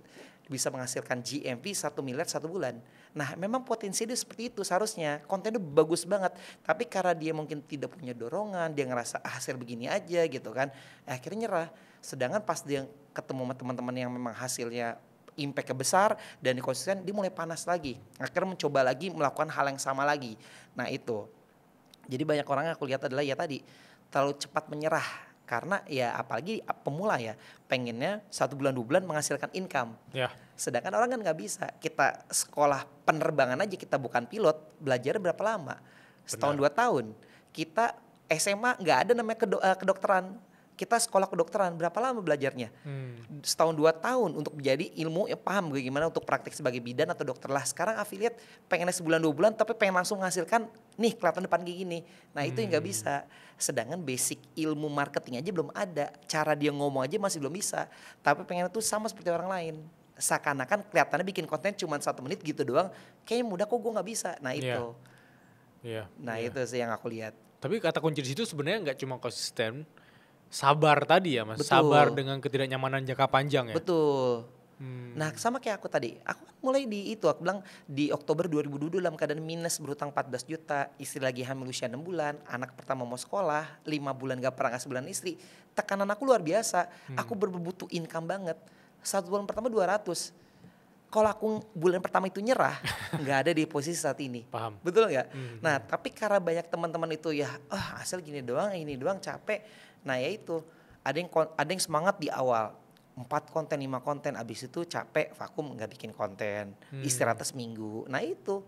Bisa menghasilkan GMV 1 miliar 1 bulan. Nah, memang potensi dia seperti itu seharusnya. Kontennya bagus banget. Tapi karena dia mungkin tidak punya dorongan, dia ngerasa hasil begini aja gitu kan, akhirnya nyerah. Sedangkan pas dia ketemu sama teman-teman yang memang hasilnya impact-nya besar dan konsisten, dia mulai panas lagi. Akhirnya mencoba lagi melakukan hal yang sama lagi. Nah, itu. Jadi banyak orang yang aku lihat adalah ya tadi, terlalu cepat menyerah. Karena ya apalagi pemula ya, pengennya 1 bulan 2 bulan menghasilkan income. Sedangkan orang kan nggak bisa. Kita sekolah penerbangan aja, kita bukan pilot, belajar berapa lama? Setahun Benar. 2 tahun. Kita SMA nggak ada namanya kedokteran. Kita sekolah kedokteran berapa lama belajarnya? Setahun 2 tahun untuk menjadi ilmu yang paham bagaimana untuk praktik sebagai bidan atau dokter lah. Sekarang affiliate pengennya sebulan 2 bulan tapi pengen langsung menghasilkan nih kelihatan depan kayak gini. Nah itu yang nggak bisa. Sedangkan basic ilmu marketing aja belum ada. Cara dia ngomong aja masih belum bisa. Tapi pengen itu sama seperti orang lain. Seakan-akan kelihatannya bikin konten cuma 1 menit gitu doang. Kayaknya mudah kok gue nggak bisa. Nah itu. Iya. Nah itu sih yang aku lihat. Tapi kata kunci di situ sebenarnya nggak cuma konsisten, sabar tadi ya Mas. Betul. Sabar dengan ketidaknyamanan jangka panjang ya. Betul. Nah sama kayak aku tadi, aku kan mulai di itu, aku bilang di Oktober 2022 dalam keadaan minus berhutang 14 juta, istri lagi hamil usia 6 bulan, anak pertama mau sekolah, 5 bulan gak pernah ngasih bulan istri, tekanan aku luar biasa, aku berbutuh income banget, 1 bulan pertama 200, kalau aku bulan pertama itu nyerah, nggak ada di posisi saat ini. Paham. Betul nggak? Nah tapi karena banyak teman-teman itu ya, hasil gini doang, ini doang capek, nah ya itu, ada yang semangat di awal, 4 konten, 5 konten, abis itu capek, vakum, nggak bikin konten, istirahat seminggu. Nah itu.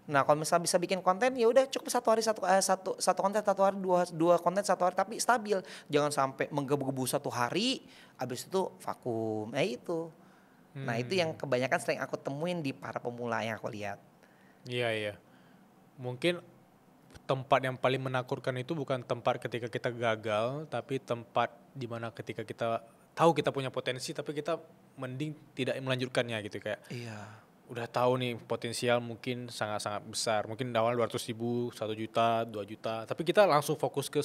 Nah kalau misalnya bisa bikin konten, ya udah cukup 1 hari satu konten 1 hari, dua konten 1 hari, tapi stabil. Jangan sampai menggebu-gebu 1 hari, abis itu vakum. Nah itu. Nah itu yang kebanyakan sering aku temuin di para pemula yang aku lihat. Iya, iya. Mungkin tempat yang paling menakutkan itu bukan tempat ketika kita gagal, tapi tempat di mana ketika kita tahu kita punya potensi tapi kita mending tidak melanjutkannya gitu, kayak Iya. udah tahu nih potensial mungkin sangat-sangat besar, mungkin awal 200.000, 1 juta, 2 juta, tapi kita langsung fokus ke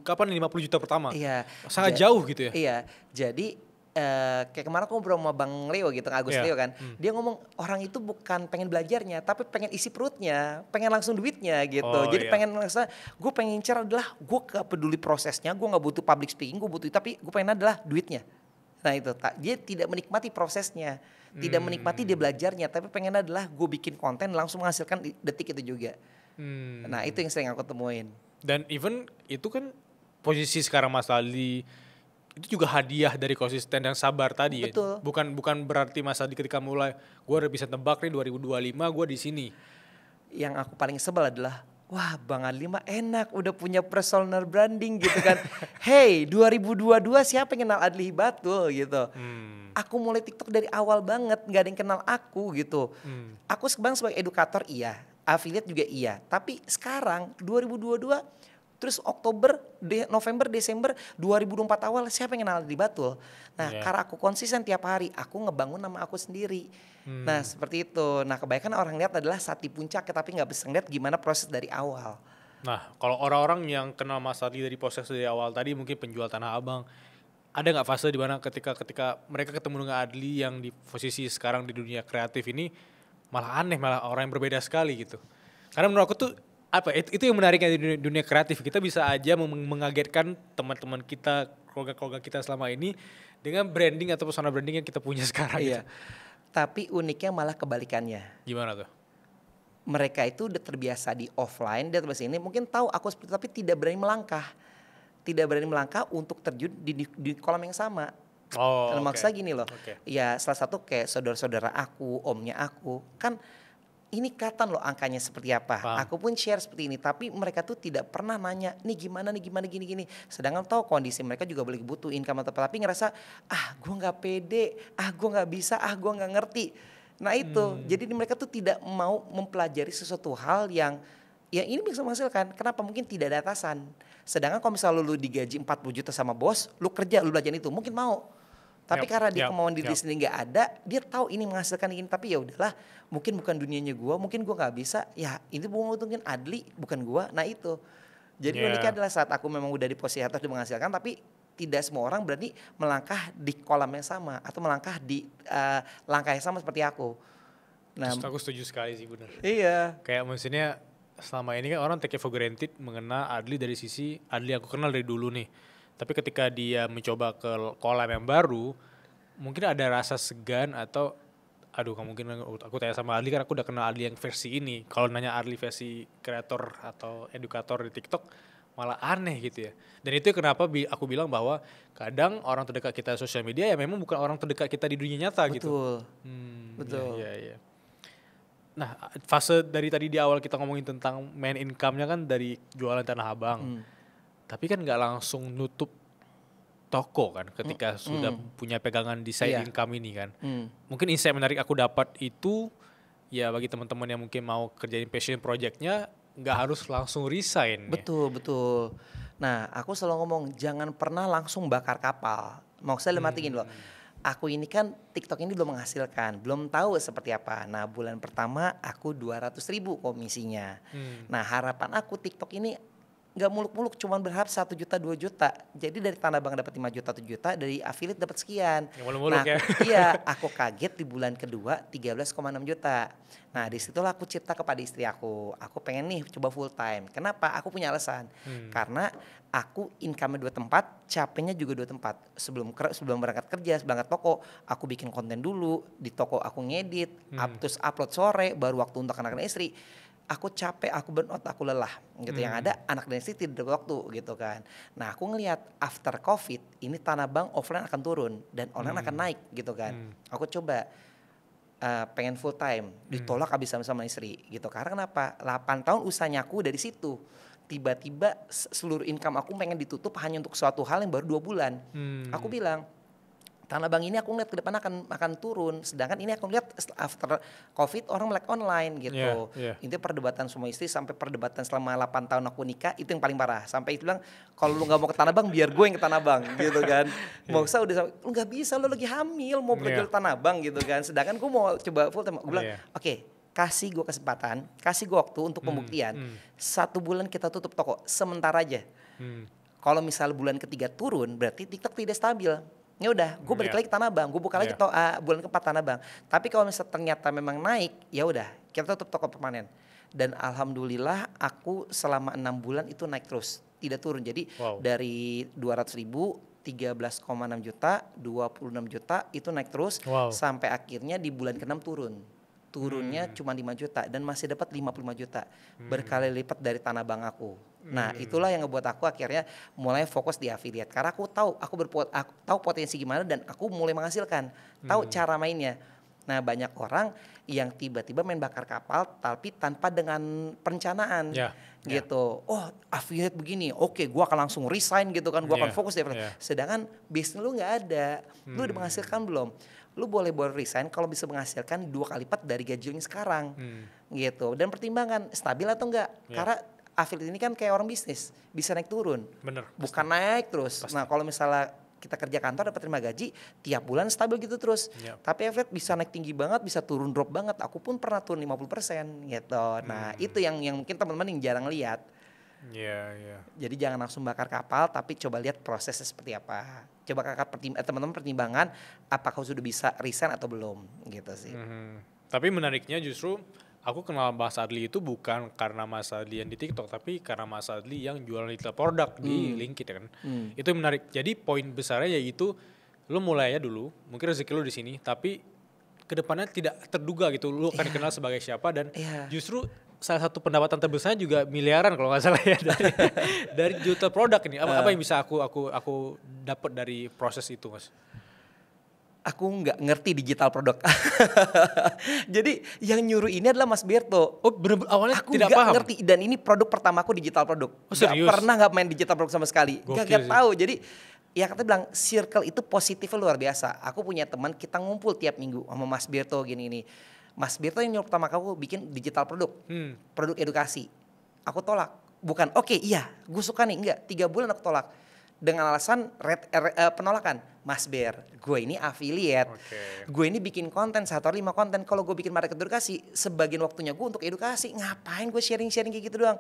kapan 50 juta pertama. Iya. Sangat jauh gitu ya. Iya. Jadi kayak kemarin aku ngobrol sama Bang Leo gitu, Agus Iya. Leo kan. Dia ngomong orang itu bukan pengen belajarnya, tapi pengen isi perutnya, pengen langsung duitnya gitu. Oh, Jadi iya. pengen ngerasa, gue pengen incar adalah gue gak peduli prosesnya, gue gak butuh public speaking, gue butuh, tapi gue pengen adalah duitnya. Nah itu, dia tidak menikmati prosesnya, tidak menikmati dia belajarnya, tapi pengen adalah gue bikin konten langsung menghasilkan di detik itu juga. Nah itu yang sering aku temuin. Dan even itu kan posisi sekarang Mas Aldi itu juga hadiah dari konsisten dan sabar tadi ya. Betul. Bukan berarti Mas Aldi ketika mulai gue udah bisa tebak nih 2025 gue di sini. Yang aku paling sebel adalah, wah Bang Adli mah enak udah punya personal branding gitu kan. Hey 2022 siapa yang kenal Adli Hibatul gitu. Aku mulai TikTok dari awal banget, gak ada yang kenal aku gitu. Aku sebagai edukator iya, affiliate juga iya. Tapi sekarang 2022 terus Oktober, November, Desember 2024 awal siapa yang kenal Adli Batul. Nah karena aku konsisten tiap hari, aku ngebangun nama aku sendiri. Nah seperti itu. Nah kebanyakan orang lihat adalah saat di puncak tapi gak bisa ngeliat gimana proses dari awal. Nah kalau orang-orang yang kenal Mas Aldi dari proses dari awal tadi mungkin penjual Tanah Abang, ada nggak fase di mana ketika mereka ketemu dengan Adli yang di posisi sekarang di dunia kreatif ini malah aneh, malah orang yang berbeda sekali gitu. Karena menurut aku tuh itu yang menariknya di dunia kreatif, kita bisa aja mengagetkan teman-teman kita, keluarga-keluarga kita selama ini dengan branding atau personal branding yang kita punya sekarang. Iya. Gitu. Tapi uniknya malah kebalikannya. Gimana tuh? Mereka itu udah terbiasa di offline, dia terbiasa ini mungkin tahu aku seperti tapi tidak berani melangkah untuk terjun di kolam yang sama. Oh, Maksudnya gini loh, Okay. ya salah satu kayak saudara-saudara aku, omnya aku, kan ini kelihatan loh angkanya seperti apa. Paham. Aku pun share seperti ini, tapi mereka tuh tidak pernah nanya, nih gimana gini. Sedangkan tahu kondisi mereka juga boleh butuh income atau apa, tapi ngerasa, gue nggak pede, gue nggak bisa, gue nggak ngerti. Nah itu, jadi mereka tuh tidak mau mempelajari sesuatu hal yang ya ini bisa menghasilkan. Kenapa? Mungkin tidak ada atasan. Sedangkan kalau misalnya lu digaji 40 juta sama bos, lu kerja, lu belajar itu, mungkin mau. Tapi karena dia kemauan diri sendiri nggak ada, dia tahu ini menghasilkan ini. Tapi ya udahlah, mungkin bukan dunianya gue, mungkin gue nggak bisa. Ya ini mungkin Adli, bukan gue. Nah itu. Jadi uniknya adalah saat aku memang udah di posisi atas dan menghasilkan, tapi tidak semua orang berani melangkah di kolam yang sama atau melangkah di langkah yang sama seperti aku. Nah, aku setuju sekali sih, benar. Iya. Kayak maksudnya selama ini kan orang take it for granted mengenal Adli dari sisi Adli aku kenal dari dulu nih. Tapi ketika dia mencoba ke kolam yang baru, mungkin ada rasa segan atau aduh mungkin aku tanya sama Adli kan aku udah kenal Adli yang versi ini. Kalau nanya Adli versi kreator atau edukator di TikTok malah aneh gitu ya. Dan itu kenapa aku bilang bahwa kadang orang terdekat kita di sosial media ya memang bukan orang terdekat kita di dunia nyata gitu. Betul. Iya. Nah, fase dari tadi di awal kita ngomongin tentang main income-nya kan dari jualan Tanah Abang. Tapi kan nggak langsung nutup toko kan ketika sudah punya pegangan di side income ini kan. Mungkin insight menarik aku dapat itu ya bagi teman-teman yang mungkin mau kerjain passion project-nya nggak harus langsung resign. Betul, betul. Nah, aku selalu ngomong jangan pernah langsung bakar kapal. Mau saya gini loh. Aku ini kan TikTok ini belum menghasilkan, belum tahu seperti apa. Nah, bulan pertama aku 200.000 komisinya. Nah, harapan aku TikTok ini nggak muluk-muluk, cuman berharap 1 juta 2 juta. Jadi dari Tanah Abang dapat 5 juta 7 juta, dari affiliate dapat sekian. Yang muluk-muluk Nah, ya. iya, aku kaget di bulan kedua 13,6 juta. Nah, disitulah aku cerita kepada istri aku pengen nih coba full time. Kenapa? Aku punya alasan. Karena aku income 2 tempat, capeknya juga 2 tempat. Sebelum berangkat kerja, berangkat toko, aku bikin konten dulu, di toko aku ngedit, terus upload sore, baru waktu untuk anak dan istri. Aku capek, aku burn out, aku lelah gitu. Yang ada anak dan istri tidak ada waktu gitu kan. Nah, aku ngelihat after covid ini Tanah Abang offline akan turun dan online akan naik gitu kan. Aku coba pengen full time, ditolak habis-habisan sama istri gitu. Karena kenapa? 8 tahun usahanya aku dari situ. Tiba-tiba seluruh income aku pengen ditutup hanya untuk suatu hal yang baru 2 bulan. Aku bilang, Tanah Abang ini aku ngeliat ke depan akan turun, sedangkan ini aku lihat after covid orang melek online gitu. Intinya perdebatan semua istri sampai perdebatan selama 8 tahun aku nikah itu yang paling parah. Sampai itu bilang kalau lu nggak mau ke Tanah Abang biar gue yang ke Tanah Abang gitu kan. Mau usah udah lu nggak bisa, lu lagi hamil mau pergi ke Tanah Abang gitu kan. Sedangkan gue mau coba full time. Gue bilang oke, kasih gue kesempatan, kasih gue waktu untuk pembuktian. 1 bulan kita tutup toko sementara aja. Kalau misal bulan ketiga turun berarti TikTok tidak stabil. Ya udah, gue balik lagi ke Tanah Abang, gue buka lagi bulan keempat Tanah Abang. Tapi kalau misalnya ternyata memang naik, ya udah, kita tutup toko permanen. Dan alhamdulillah aku selama 6 bulan itu naik terus, tidak turun. Jadi dari 200.000, 13,6 juta, 26 juta itu naik terus sampai akhirnya di bulan ke-6 turun. Turunnya cuma 5 juta dan masih dapat 55 juta. Berkali lipat dari Tanah Abang aku. Nah, itulah yang ngebuat aku akhirnya mulai fokus di affiliate. Karena aku tahu aku tahu potensi gimana dan aku mulai menghasilkan. Tahu cara mainnya. Nah, banyak orang yang tiba-tiba main bakar kapal tapi tanpa dengan perencanaan. Gitu. Oh, affiliate begini. Oke, gua akan langsung resign gitu kan. Gua akan fokus di affiliate. Sedangkan bisnis lu nggak ada. Lu udah menghasilkan belum? Lu boleh resign kalau bisa menghasilkan 2 kali lipat dari gaji yang sekarang. Gitu. Dan pertimbangan stabil atau enggak. Karena affiliate ini kan kayak orang bisnis, bisa naik turun. Bener. Bukan naik terus. Nah, kalau misalnya kita kerja kantor dapat terima gaji, tiap bulan stabil gitu terus. Tapi affiliate bisa naik tinggi banget, bisa turun drop banget. Aku pun pernah turun 50% gitu. Nah, itu yang mungkin teman-teman yang jarang lihat. Jadi jangan langsung bakar kapal, tapi coba lihat prosesnya seperti apa. Coba teman-teman pertimbangan apakah sudah bisa resign atau belum gitu sih. Tapi menariknya justru aku kenal Mas Adli itu bukan karena Mas Adli yang di TikTok, tapi karena Mas Adli yang jualan retail produk di LinkedIn kan. Itu yang menarik. Jadi poin besarnya yaitu lu mulai ya dulu, mungkin rezeki lu di sini, tapi kedepannya tidak terduga gitu. Lu akan dikenal sebagai siapa dan justru salah satu pendapatan terbesarnya juga miliaran kalau nggak salah ya dari juta produk ini. Apa yang bisa aku dapat dari proses itu, Mas? Aku nggak ngerti digital produk. Jadi yang nyuruh ini adalah Mas Berto. Oh, bener-bener awalnya aku tidak paham. Ngerti dan ini produk pertamaku digital produk. Nggak main digital produk sama sekali. Gak tahu. Jadi ya kata bilang circle itu positifnya luar biasa. Aku punya teman kita ngumpul tiap minggu sama Mas Berto gini. Mas Berto yang nyuruh pertama aku bikin digital produk, produk edukasi. Aku tolak. Bukan oke, iya gue suka nih, enggak. 3 bulan aku tolak. Dengan alasan penolakan. Mas Ber, gue ini affiliate. Gue ini bikin konten 1 hari 5 konten. Kalau gue bikin market edukasi, sebagian waktunya gue untuk edukasi. Ngapain gue sharing-sharing kayak gitu doang?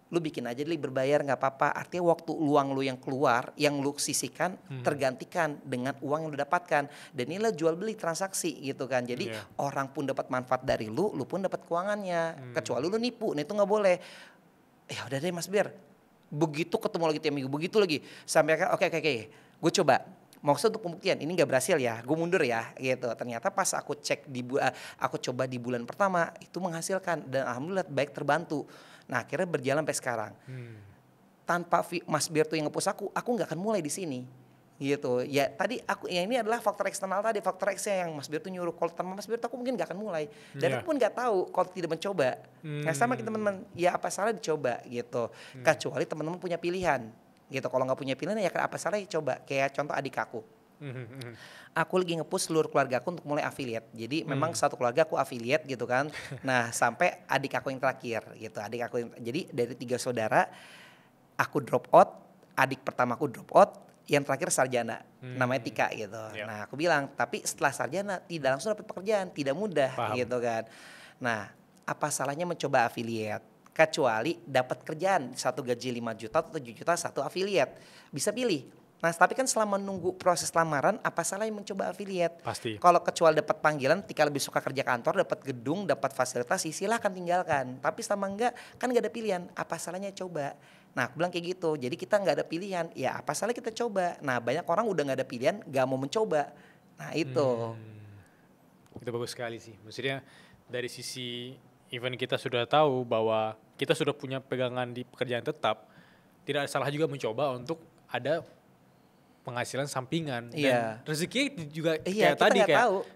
Lu bikin aja deh berbayar gak apa-apa. Artinya waktu luang lu yang keluar, yang lu sisihkan, tergantikan dengan uang yang lu dapatkan. Dan inilah jual beli transaksi gitu kan. Jadi orang pun dapat manfaat dari lu pun dapat keuangannya. Kecuali lu nipu, nah itu gak boleh. Ya udah deh Mas Ber. Begitu ketemu lagi tiap minggu, begitu lagi sampai oke, gue coba maksud untuk pembuktian ini nggak berhasil ya, gue mundur ya gitu. Ternyata pas aku cek aku coba di bulan pertama itu menghasilkan dan alhamdulillah baik terbantu. Nah akhirnya berjalan sampai sekarang. Tanpa Mas Berto yang nge-push aku nggak akan mulai di sini gitu. Ya tadi ini adalah faktor eksternal tadi, faktor X yang Mas Bir tuh nyuruh. Kalau tanpa Mas Bir tuh aku mungkin gak akan mulai. Dan aku pun gak tahu kalau tidak mencoba. Nah sama teman-teman, ya apa salah dicoba gitu. Kecuali teman-teman punya pilihan gitu. Kalau nggak punya pilihan ya apa salah coba. Kayak contoh adik aku. Aku lagi nge-push seluruh keluarga aku untuk mulai affiliate. Jadi memang satu keluarga aku affiliate gitu kan. Nah sampai adik aku yang terakhir gitu. Jadi dari 3 saudara aku drop out, adik pertama aku drop out, yang terakhir sarjana, namanya Tika gitu. Nah aku bilang, tapi setelah sarjana tidak langsung dapat pekerjaan, tidak mudah. Paham. Gitu kan. Nah apa salahnya mencoba affiliate? Kecuali dapat kerjaan, satu gaji 5 juta atau 7 juta, satu affiliate. Bisa pilih. Nah tapi kan selama menunggu proses lamaran, apa salahnya mencoba affiliate? Pasti. Kalau kecuali dapat panggilan, Tika lebih suka kerja kantor, dapat gedung, dapat fasilitas, silahkan tinggalkan. Tapi selama enggak, kan gak ada pilihan, apa salahnya coba? Nah aku bilang kayak gitu, jadi kita gak ada pilihan, ya apa salah kita coba. Nah banyak orang udah gak ada pilihan, gak mau mencoba. Nah itu. Itu bagus sekali sih, maksudnya dari sisi even kita sudah tahu bahwa kita sudah punya pegangan di pekerjaan tetap, tidak salah juga mencoba untuk ada penghasilan sampingan. Dan rezeki juga kayak tadi,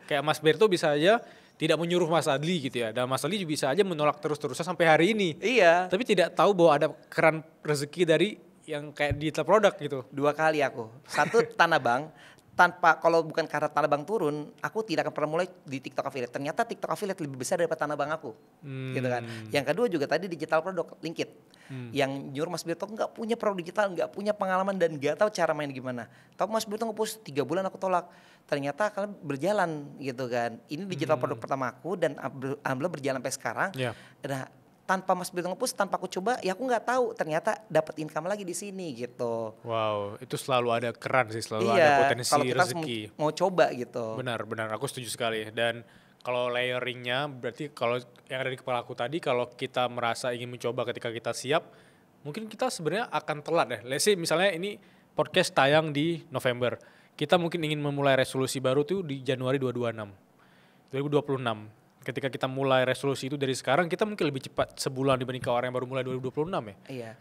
kayak Mas Berto bisa aja tidak menyuruh Mas Adli gitu ya. Dan Mas Adli bisa aja menolak terus-terusan sampai hari ini. Iya. Tapi tidak tahu bahwa ada keran rezeki dari yang kayak digital product gitu. 2 kali aku. Satu Tanah Abang, kalau bukan karena Tanah Abang turun, aku tidak akan pernah mulai di TikTok affiliate. Ternyata TikTok affiliate lebih besar daripada Tanah Abang aku. Gitu kan. Yang kedua juga tadi digital product, Linkit. Yang nyuruh Mas Birto nggak punya produk digital, nggak punya pengalaman dan nggak tahu cara main gimana. Tapi Mas Birto nge-post 3 bulan aku tolak. Ternyata kalian berjalan gitu kan. Ini digital produk pertama aku dan alhamdulillah berjalan sampai sekarang. Nah, tanpa Mas Birto nge-post, tanpa aku coba, ya aku nggak tahu ternyata dapat income lagi di sini gitu. Wow, itu selalu ada keran sih, selalu ada potensi kalau kita rezeki. Mau coba gitu. Benar, aku setuju sekali. Dan kalau layeringnya berarti kalau yang ada di kepala aku tadi, kalau kita merasa ingin mencoba ketika kita siap, mungkin kita sebenarnya akan telat deh. Let's say misalnya ini podcast tayang di November. Kita mungkin ingin memulai resolusi baru tuh di Januari 2026. Ketika kita mulai resolusi itu dari sekarang, kita mungkin lebih cepat sebulan dibandingkan orang yang baru mulai 2026 ya? Iya.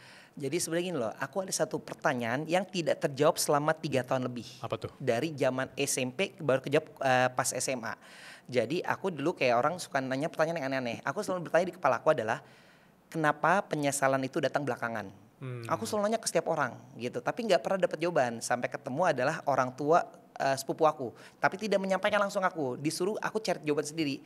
Jadi sebenarnya gini loh, aku ada satu pertanyaan yang tidak terjawab selama 3 tahun lebih. Apa tuh? Dari zaman SMP baru kejawab pas SMA. Jadi aku dulu kayak orang suka nanya pertanyaan yang aneh-aneh. Aku selalu bertanya di kepala aku adalah, kenapa penyesalan itu datang belakangan? Aku selalu nanya ke setiap orang gitu, tapi nggak pernah dapat jawaban. Sampai ketemu adalah orang tua sepupu aku, tapi tidak menyampaikan langsung aku. Disuruh aku cari jawaban sendiri.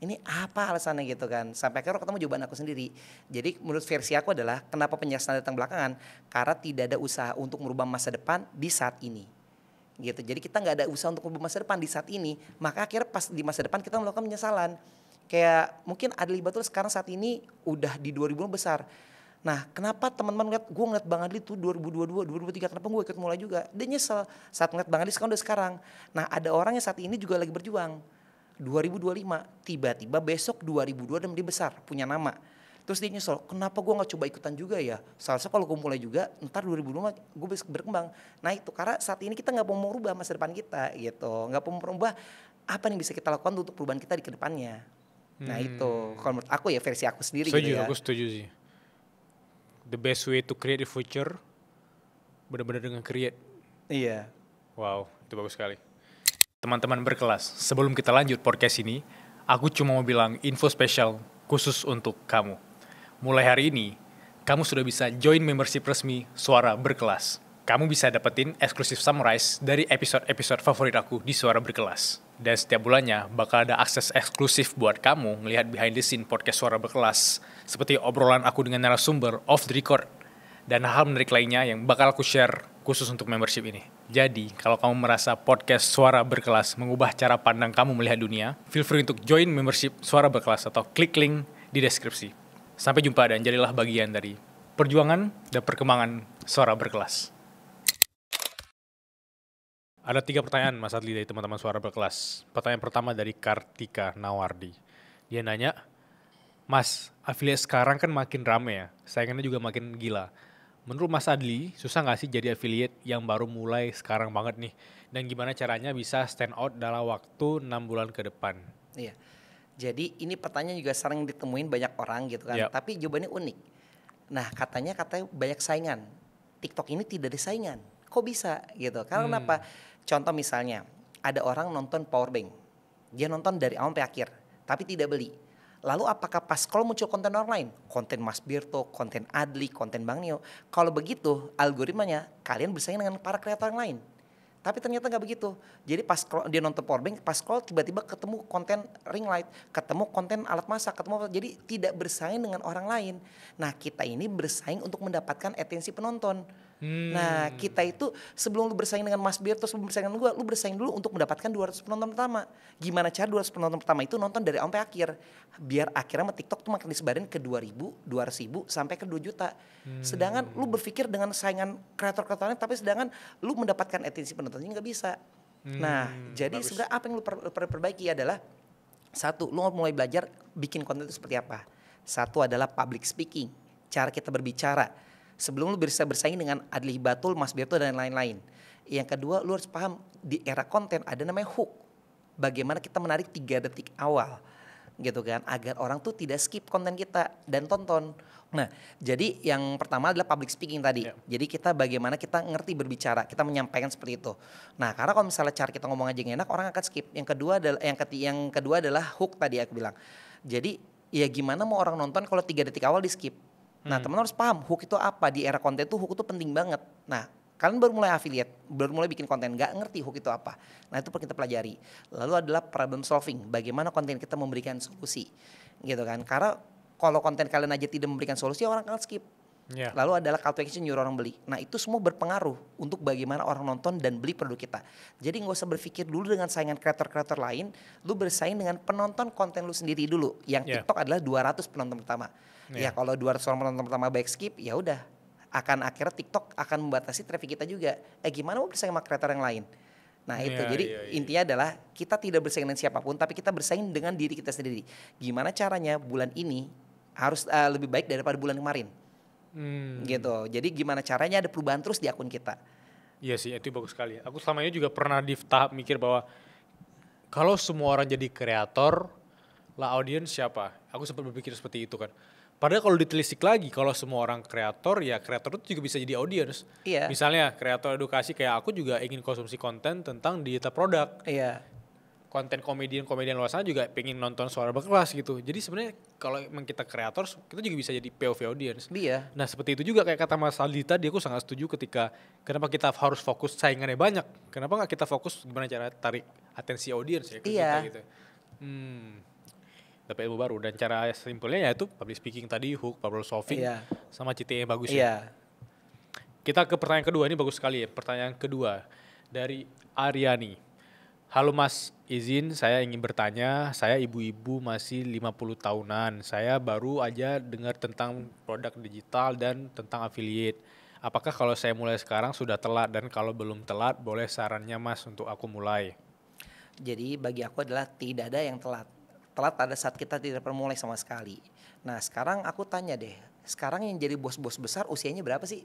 Ini apa alasannya gitu kan? Sampai akhirnya ketemu jawaban aku sendiri. Jadi menurut versi aku adalah kenapa penyesalan datang belakangan? Karena tidak ada usaha untuk merubah masa depan di saat ini. Gitu. Jadi kita nggak ada usaha untuk merubah masa depan di saat ini. Maka akhirnya pas di masa depan kita melakukan penyesalan. Kayak mungkin Adli Batul sekarang saat ini udah di 2000 besar. Nah kenapa teman-teman gue ngeliat Bang Adli tuh 2022, 2023, kenapa gue ikut mulai juga? Dia nyesel saat ngeliat Bang Adli sekarang udah sekarang. Nah ada orang yang saat ini juga lagi berjuang. 2025, tiba-tiba besok 2002 dan dia besar, punya nama. Terus dia nyesel, kenapa gue gak coba ikutan juga ya? Seharusnya kalau gue mulai juga, ntar 2002 gue bisa berkembang. Nah itu karena saat ini kita gak mau merubah masa depan kita gitu. Gak mau merubah apa yang bisa kita lakukan untuk perubahan kita di kedepannya. Nah itu, kalau menurut aku ya versi aku sendiri setuju, gitu ya. Aku setuju sih. The best way to create a future, benar-benar dengan create. Iya. Wow, itu bagus sekali. Teman-teman berkelas, sebelum kita lanjut podcast ini, aku cuma mau bilang info spesial khusus untuk kamu. Mulai hari ini, kamu sudah bisa join membership resmi Suara Berkelas. Kamu bisa dapetin eksklusif summarize dari episode-episode favorit aku di Suara Berkelas. Dan setiap bulannya bakal ada akses eksklusif buat kamu ngelihat behind the scene podcast Suara Berkelas, seperti obrolan aku dengan narasumber off the record, dan hal menarik lainnya yang bakal aku share khusus untuk membership ini. Jadi, kalau kamu merasa podcast Suara Berkelas mengubah cara pandang kamu melihat dunia, feel free untuk join membership Suara Berkelas atau klik link di deskripsi. Sampai jumpa dan jadilah bagian dari perjuangan dan perkembangan Suara Berkelas. Ada 3 pertanyaan Mas Adli dari teman-teman Suara Berkelas. Pertanyaan pertama dari Kartika Nawardi. Dia nanya, Mas, affiliate sekarang kan makin rame ya, saingannya juga makin gila. Menurut Mas Adli, susah gak sih jadi affiliate yang baru mulai sekarang banget nih? Dan gimana caranya bisa stand out dalam waktu 6 bulan ke depan? Iya, jadi ini pertanyaan juga sering ditemuin banyak orang gitu kan, tapi jawabannya unik. Nah katanya banyak saingan. TikTok ini tidak ada saingan. kok bisa gitu. Karena kenapa? Contoh misalnya ada orang nonton powerbank, dia nonton dari awal sampai akhir tapi tidak beli. Lalu apakah pas kalau muncul konten orang lain, konten Mas Birto, konten Adli, konten Bang Nio, kalau begitu algoritmanya kalian bersaing dengan para kreator yang lain. Tapi ternyata nggak begitu. Jadi pas dia nonton powerbank, pas scroll tiba-tiba ketemu konten ring light, ketemu konten alat masak, jadi tidak bersaing dengan orang lain. Nah kita ini bersaing untuk mendapatkan atensi penonton. Nah kita itu sebelum lu bersaing dengan Mas Bir, terus sebelum bersaing dengan gua, lu bersaing dulu untuk mendapatkan 200 penonton pertama. Gimana cara 200 penonton pertama itu nonton dari awal sampai akhir, biar akhirnya sama TikTok tuh makin disebarin ke 2.000, 200.000 sampai ke 2 juta. Sedangkan lu berpikir dengan saingan kreator-kreatornya, tapi sedangkan lu mendapatkan atensi penontonnya nggak bisa. Nah jadi sebenarnya apa yang lu perlu perbaiki adalah satu, lu mulai belajar bikin konten itu seperti apa. Satu adalah public speaking, cara kita berbicara. Sebelum lu bisa bersaing dengan Adli Batul, Mas Birto dan lain-lain. Yang kedua, lu harus paham di era konten ada namanya hook. Bagaimana kita menarik 3 detik awal gitu kan, agar orang tuh tidak skip konten kita dan tonton. Nah, jadi yang pertama adalah public speaking tadi. Jadi kita bagaimana kita ngerti berbicara, kita menyampaikan seperti itu. Nah, karena kalau misalnya cara kita ngomong aja enak, orang akan skip. Yang kedua adalah hook tadi aku bilang. Jadi ya gimana mau orang nonton kalau 3 detik awal di skip. Nah teman-teman harus paham hook itu apa. Di era konten tuh hook itu penting banget. Nah kalian baru mulai affiliate, baru mulai bikin konten, gak ngerti hook itu apa. Nah itu perlu kita pelajari. Lalu adalah problem solving, bagaimana konten kita memberikan solusi gitu kan. Karena kalau konten kalian aja tidak memberikan solusi, orang akan skip. Lalu adalah call to action, nyuruh orang beli. Nah itu semua berpengaruh untuk bagaimana orang nonton dan beli produk kita. Jadi gak usah berpikir dulu dengan saingan kreator-kreator lain, lu bersaing dengan penonton konten lu sendiri dulu. Yang TikTok adalah 200 penonton pertama. Ya kalau 200 orang penonton pertama baik skip, ya udah akan akhirnya TikTok akan membatasi traffic kita juga. Gimana mau bersaing sama kreator yang lain? Nah itu jadi intinya adalah kita tidak bersaing dengan siapapun, tapi kita bersaing dengan diri kita sendiri. Gimana caranya bulan ini harus lebih baik daripada bulan kemarin. Gitu. Jadi gimana caranya ada perubahan terus di akun kita. Iya sih, itu bagus sekali. Aku selama ini juga pernah di tahap mikir bahwa kalau semua orang jadi kreator, lah audiens siapa? Aku sempat berpikir seperti itu kan. Padahal kalau ditelisik lagi, kalau semua orang kreator, ya kreator itu juga bisa jadi audiens. Misalnya kreator edukasi kayak aku juga ingin konsumsi konten tentang digital produk. Konten komedian luar sana juga pengen nonton Suara Berkelas gitu. Jadi sebenarnya kalau emang kita kreator, kita juga bisa jadi POV audience. Nah seperti itu juga kayak kata Mas Aldi tadi, aku sangat setuju ketika kenapa kita harus fokus saingannya banyak. Kenapa nggak kita fokus gimana cara tarik atensi audience ya ke kita gitu. Dapat ilmu baru dan cara simpelnya yaitu public speaking tadi, hook, problem solving, sama CTA yang bagus ya. Kita ke pertanyaan kedua, ini bagus sekali ya. Pertanyaan kedua dari Aryani. Halo Mas, izin saya ingin bertanya, saya ibu-ibu masih 50 tahunan, saya baru aja dengar tentang produk digital dan tentang affiliate. Apakah kalau saya mulai sekarang sudah telat, dan kalau belum telat boleh sarannya Mas untuk aku mulai? Jadi bagi aku adalah tidak ada yang telat. Telat pada saat kita tidak pernah mulai sama sekali. Nah sekarang aku tanya deh, sekarang yang jadi bos-bos besar usianya berapa sih?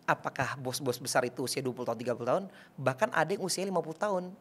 Apakah bos-bos besar itu usia 20 tahun, 30 tahun? Bahkan ada yang usia 50 tahun.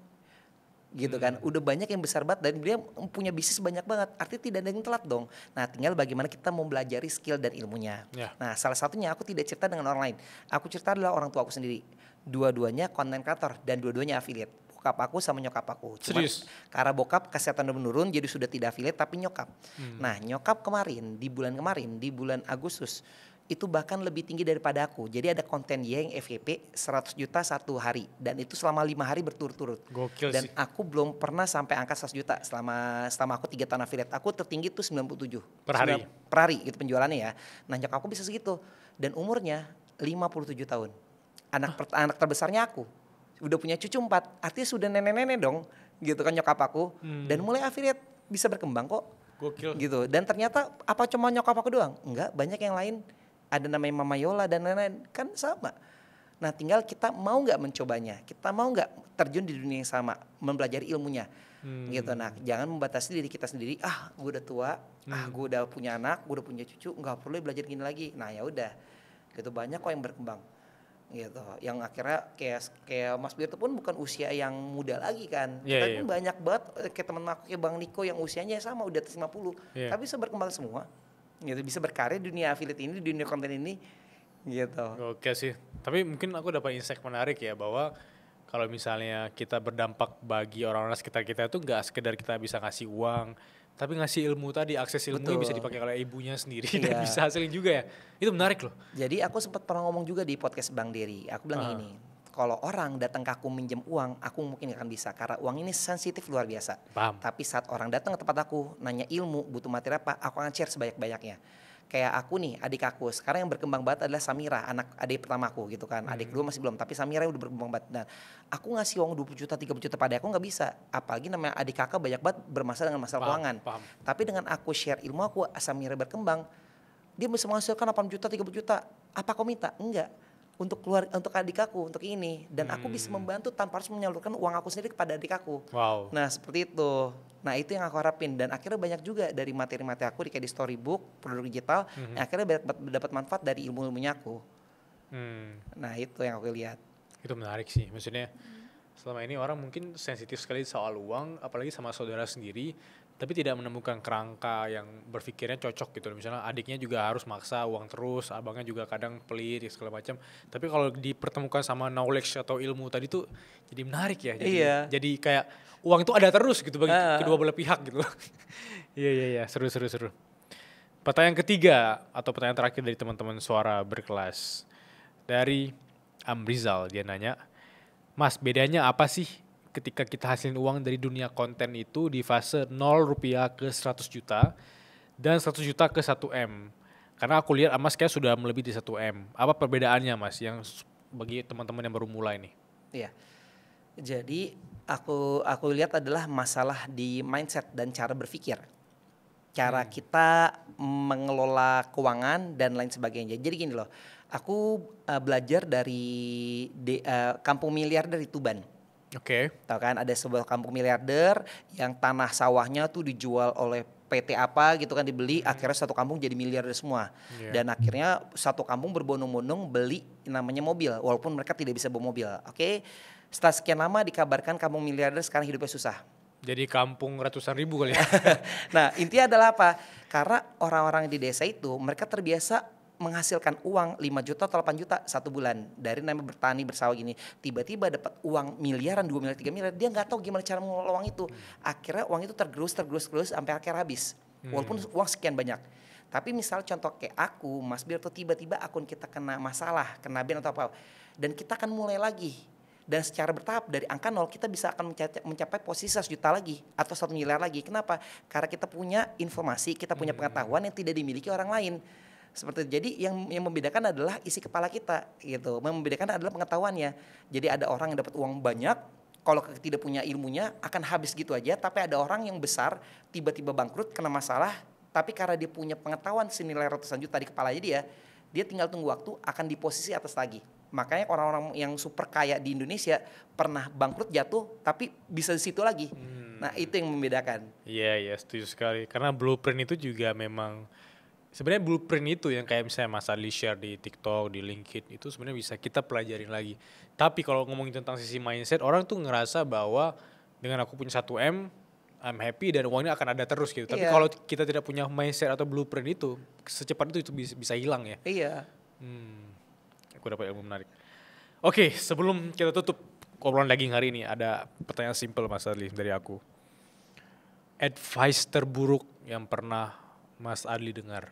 Gitu kan, udah banyak yang besar banget dan dia punya bisnis banyak banget, artinya tidak ada yang telat dong. Nah tinggal bagaimana kita mempelajari skill dan ilmunya. Nah salah satunya aku tidak cerita dengan orang lain, aku cerita adalah orang tua aku sendiri. Dua-duanya content creator dan dua-duanya affiliate. Bokap aku sama nyokap aku. Cuman karena bokap kesehatan udah menurun jadi sudah tidak affiliate tapi nyokap. Nah nyokap kemarin, di bulan Agustus itu bahkan lebih tinggi daripada aku. Jadi ada konten dia yang FYP 100 juta satu hari dan itu selama 5 hari berturut-turut. Gokil dan sih. Aku belum pernah sampai angka 100 juta selama aku 3 tahun affiliate. Aku tertinggi tuh 97 per hari. Per hari gitu penjualannya ya. Nah nyokap aku bisa segitu dan umurnya 57 tahun. Anak terbesarnya aku. Udah punya cucu 4, artinya sudah nenek-nenek dong gitu kan nyokap aku. Dan mulai affiliate bisa berkembang kok. Gokil. Gitu. Dan ternyata apa cuma nyokap aku doang? Enggak, banyak yang lain. Ada namanya Mama Yola dan lain-lain, kan sama. Nah tinggal kita mau nggak mencobanya, kita mau nggak terjun di dunia yang sama, mempelajari ilmunya, gitu. Nah jangan membatasi diri kita sendiri. Gue udah tua, gue udah punya anak, gue udah punya cucu, nggak perlu belajar gini lagi. Nah ya udah, gitu banyak kok yang berkembang, gitu. Yang akhirnya kayak Mas Birto pun bukan usia yang muda lagi kan. Tapi banyak banget kayak teman aku kayak Bang Niko yang usianya sama udah atas 50, tapi bisa berkembang semua. Gitu, bisa berkarya di dunia affiliate ini, di dunia konten ini gitu. Oke sih, Tapi mungkin aku dapat insight menarik ya, bahwa kalau misalnya kita berdampak bagi orang-orang sekitar kita itu nggak sekedar kita bisa ngasih uang, tapi ngasih ilmu tadi, akses ilmunya bisa Betul. dipakai oleh ibunya sendiri dan Iya. bisa hasilin juga ya. Itu menarik loh. Jadi aku sempat pernah ngomong juga di podcast Bang Dery. Aku bilang Aha. gini, kalau orang datang ke aku minjem uang, aku mungkin gak akan bisa karena uang ini sensitif luar biasa. Paham. Tapi saat orang datang ke tempat aku nanya ilmu, butuh materi apa, aku akan share sebanyak-banyaknya. Kayak aku nih, adik aku sekarang yang berkembang banget adalah Samira, adik pertama aku gitu kan. Adik kedua masih belum, tapi Samira udah berkembang banget. Dan aku ngasih uang 20 juta, 30 juta pada aku nggak bisa. Apalagi namanya adik kakak banyak banget bermasalah dengan masalah keuangan. Paham. Tapi dengan aku share ilmu aku, Samira berkembang, dia bisa menghasilkan 8 juta, 30 juta. Apa kau minta? Enggak. Untuk keluar, untuk adik aku, untuk ini. Dan aku bisa membantu tanpa harus menyalurkan uang aku sendiri kepada adik aku. Wow. Nah seperti itu. Nah itu yang aku harapin. Dan akhirnya banyak juga dari materi-materi aku kayak di storybook, produk digital. Akhirnya dapat manfaat dari ilmu-ilmunya aku. Nah itu yang aku lihat. Itu menarik sih. Maksudnya selama ini orang mungkin sensitif sekali soal uang, apalagi sama saudara sendiri, tapi tidak menemukan kerangka yang berpikirnya cocok gitu. Misalnya adiknya juga harus maksa uang terus, abangnya juga kadang pelit ya segala macam. Tapi kalau dipertemukan sama knowledge atau ilmu tadi tuh jadi menarik ya. Jadi kayak uang itu ada terus gitu bagi kedua belah pihak gitu. Iya, seru. Pertanyaan ketiga atau pertanyaan terakhir dari teman-teman suara berkelas. Dari Amrizal, dia nanya, Mas, bedanya apa sih ketika kita hasilin uang dari dunia konten itu di fase 0 rupiah ke 100 juta dan 100 juta ke 1M? Karena aku lihat Mas kayak sudah melebihi di 1M. Apa perbedaannya Mas yang bagi teman-teman yang baru mulai nih? Iya. Jadi aku lihat adalah masalah di mindset dan cara berpikir. Cara kita mengelola keuangan dan lain sebagainya. Jadi gini loh, aku belajar dari kampung miliarder di Tuban. Oke. Tahu kan ada sebuah kampung miliarder yang tanah sawahnya tuh dijual oleh PT apa gitu kan, dibeli, akhirnya satu kampung jadi miliarder semua. Dan akhirnya satu kampung berbondong-bondong beli namanya mobil walaupun mereka tidak bisa bawa mobil. Oke. Setelah sekian lama dikabarkan kampung miliarder sekarang hidupnya susah. Jadi kampung ratusan ribu kali ya. Nah intinya adalah apa? Karena orang-orang di desa itu mereka terbiasa menghasilkan uang 5 juta atau 8 juta satu bulan dari namanya bertani bersawah gini, tiba-tiba dapat uang miliaran, 2 miliar, 3 miliar, dia nggak tahu gimana cara mengelola uang itu. Akhirnya uang itu tergerus sampai akhirnya habis walaupun uang sekian banyak. Tapi misal contoh kayak aku, Mas Bir, tuh tiba-tiba akun kita kena masalah, kena ban atau apa, dan kita akan mulai lagi. Dan secara bertahap dari angka 0 kita bisa akan mencapai posisi 100 juta lagi atau 1 miliar lagi. Kenapa? Karena kita punya informasi, kita punya pengetahuan yang tidak dimiliki orang lain. Seperti itu. Jadi yang membedakan adalah isi kepala kita gitu. Yang membedakan adalah pengetahuannya. Jadi ada orang yang dapat uang banyak, kalau tidak punya ilmunya akan habis gitu aja. Tapi ada orang yang besar tiba-tiba bangkrut kena masalah, tapi karena dia punya pengetahuan senilai ratusan juta di kepalanya dia tinggal tunggu waktu akan di posisi atas lagi. Makanya orang-orang yang super kaya di Indonesia pernah bangkrut jatuh tapi bisa di situ lagi. Nah itu yang membedakan. Iya, setuju sekali. Karena blueprint itu juga memang, sebenarnya blueprint itu yang kayak misalnya Mas Adli share di TikTok, di LinkedIn, itu sebenarnya bisa kita pelajarin lagi. Tapi kalau ngomongin tentang sisi mindset, orang tuh ngerasa bahwa dengan aku punya 1M, I'm happy dan uangnya akan ada terus gitu. Tapi kalau kita tidak punya mindset atau blueprint itu, secepat itu bisa hilang ya. Iya. Aku dapat ilmu menarik. Oke, sebelum kita tutup obrolan daging hari ini, ada pertanyaan simple Mas Adli dari aku. Advice terburuk yang pernah Mas Adli dengar?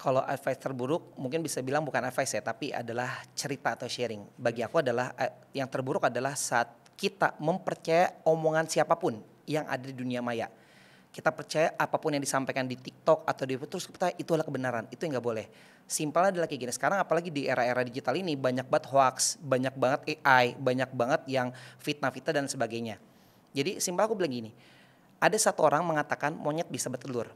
Kalau advice terburuk mungkin bisa bilang bukan advice ya, tapi adalah cerita atau sharing. Bagi aku adalah yang terburuk adalah saat kita mempercayai omongan siapapun yang ada di dunia maya. Kita percaya apapun yang disampaikan di TikTok atau di terus kita itu adalah kebenaran. Itu yang nggak boleh. Simpelnya adalah kayak gini. Sekarang apalagi di era-era digital ini banyak banget hoax, banyak banget AI, banyak banget yang fitnah-fitnah dan sebagainya. Jadi simpel aku bilang gini. Ada satu orang mengatakan monyet bisa bertelur.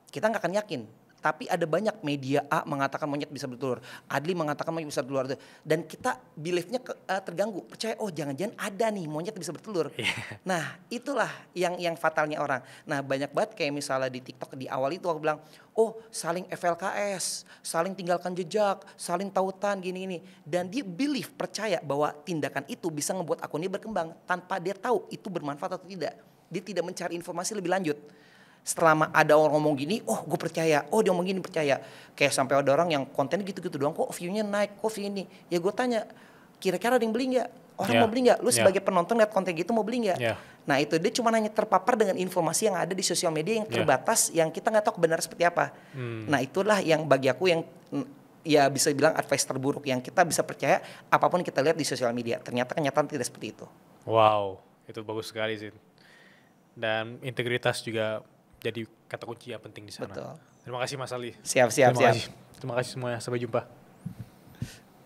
Kita nggak akan yakin. Tapi ada banyak media A mengatakan monyet bisa bertelur, Adli mengatakan monyet bisa bertelur, dan kita beliefnya terganggu, percaya oh jangan-jangan ada nih monyet bisa bertelur. Nah itulah yang fatalnya orang. Nah banyak banget kayak misalnya di TikTok di awal itu aku bilang, oh saling FLKS, saling tinggalkan jejak, saling tautan gini-gini, dan dia belief percaya bahwa tindakan itu bisa ngebuat akunnya berkembang tanpa dia tahu itu bermanfaat atau tidak. Dia tidak mencari informasi lebih lanjut. Selama ada orang ngomong gini, oh gue percaya, oh dia ngomong gini percaya. Kayak sampai ada orang yang konten gitu-gitu doang, kok view-nya naik, kok view ini. Ya gue tanya, kira-kira ada yang beli nggak? Orang mau beli nggak? Lu sebagai penonton lihat konten gitu mau beli nggak? Nah itu dia cuma hanya terpapar dengan informasi yang ada di sosial media yang terbatas, yang kita nggak tahu kebenaran seperti apa. Nah itulah yang bagi aku yang ya bisa bilang advice terburuk yang kita bisa percaya apapun kita lihat di sosial media. Ternyata kenyataan tidak seperti itu. Wow, itu bagus sekali sih. Dan integritas juga jadi kata kunci yang penting di sana. Betul. Terima kasih Mas Ali. Siap. Terima kasih semuanya. Sampai jumpa.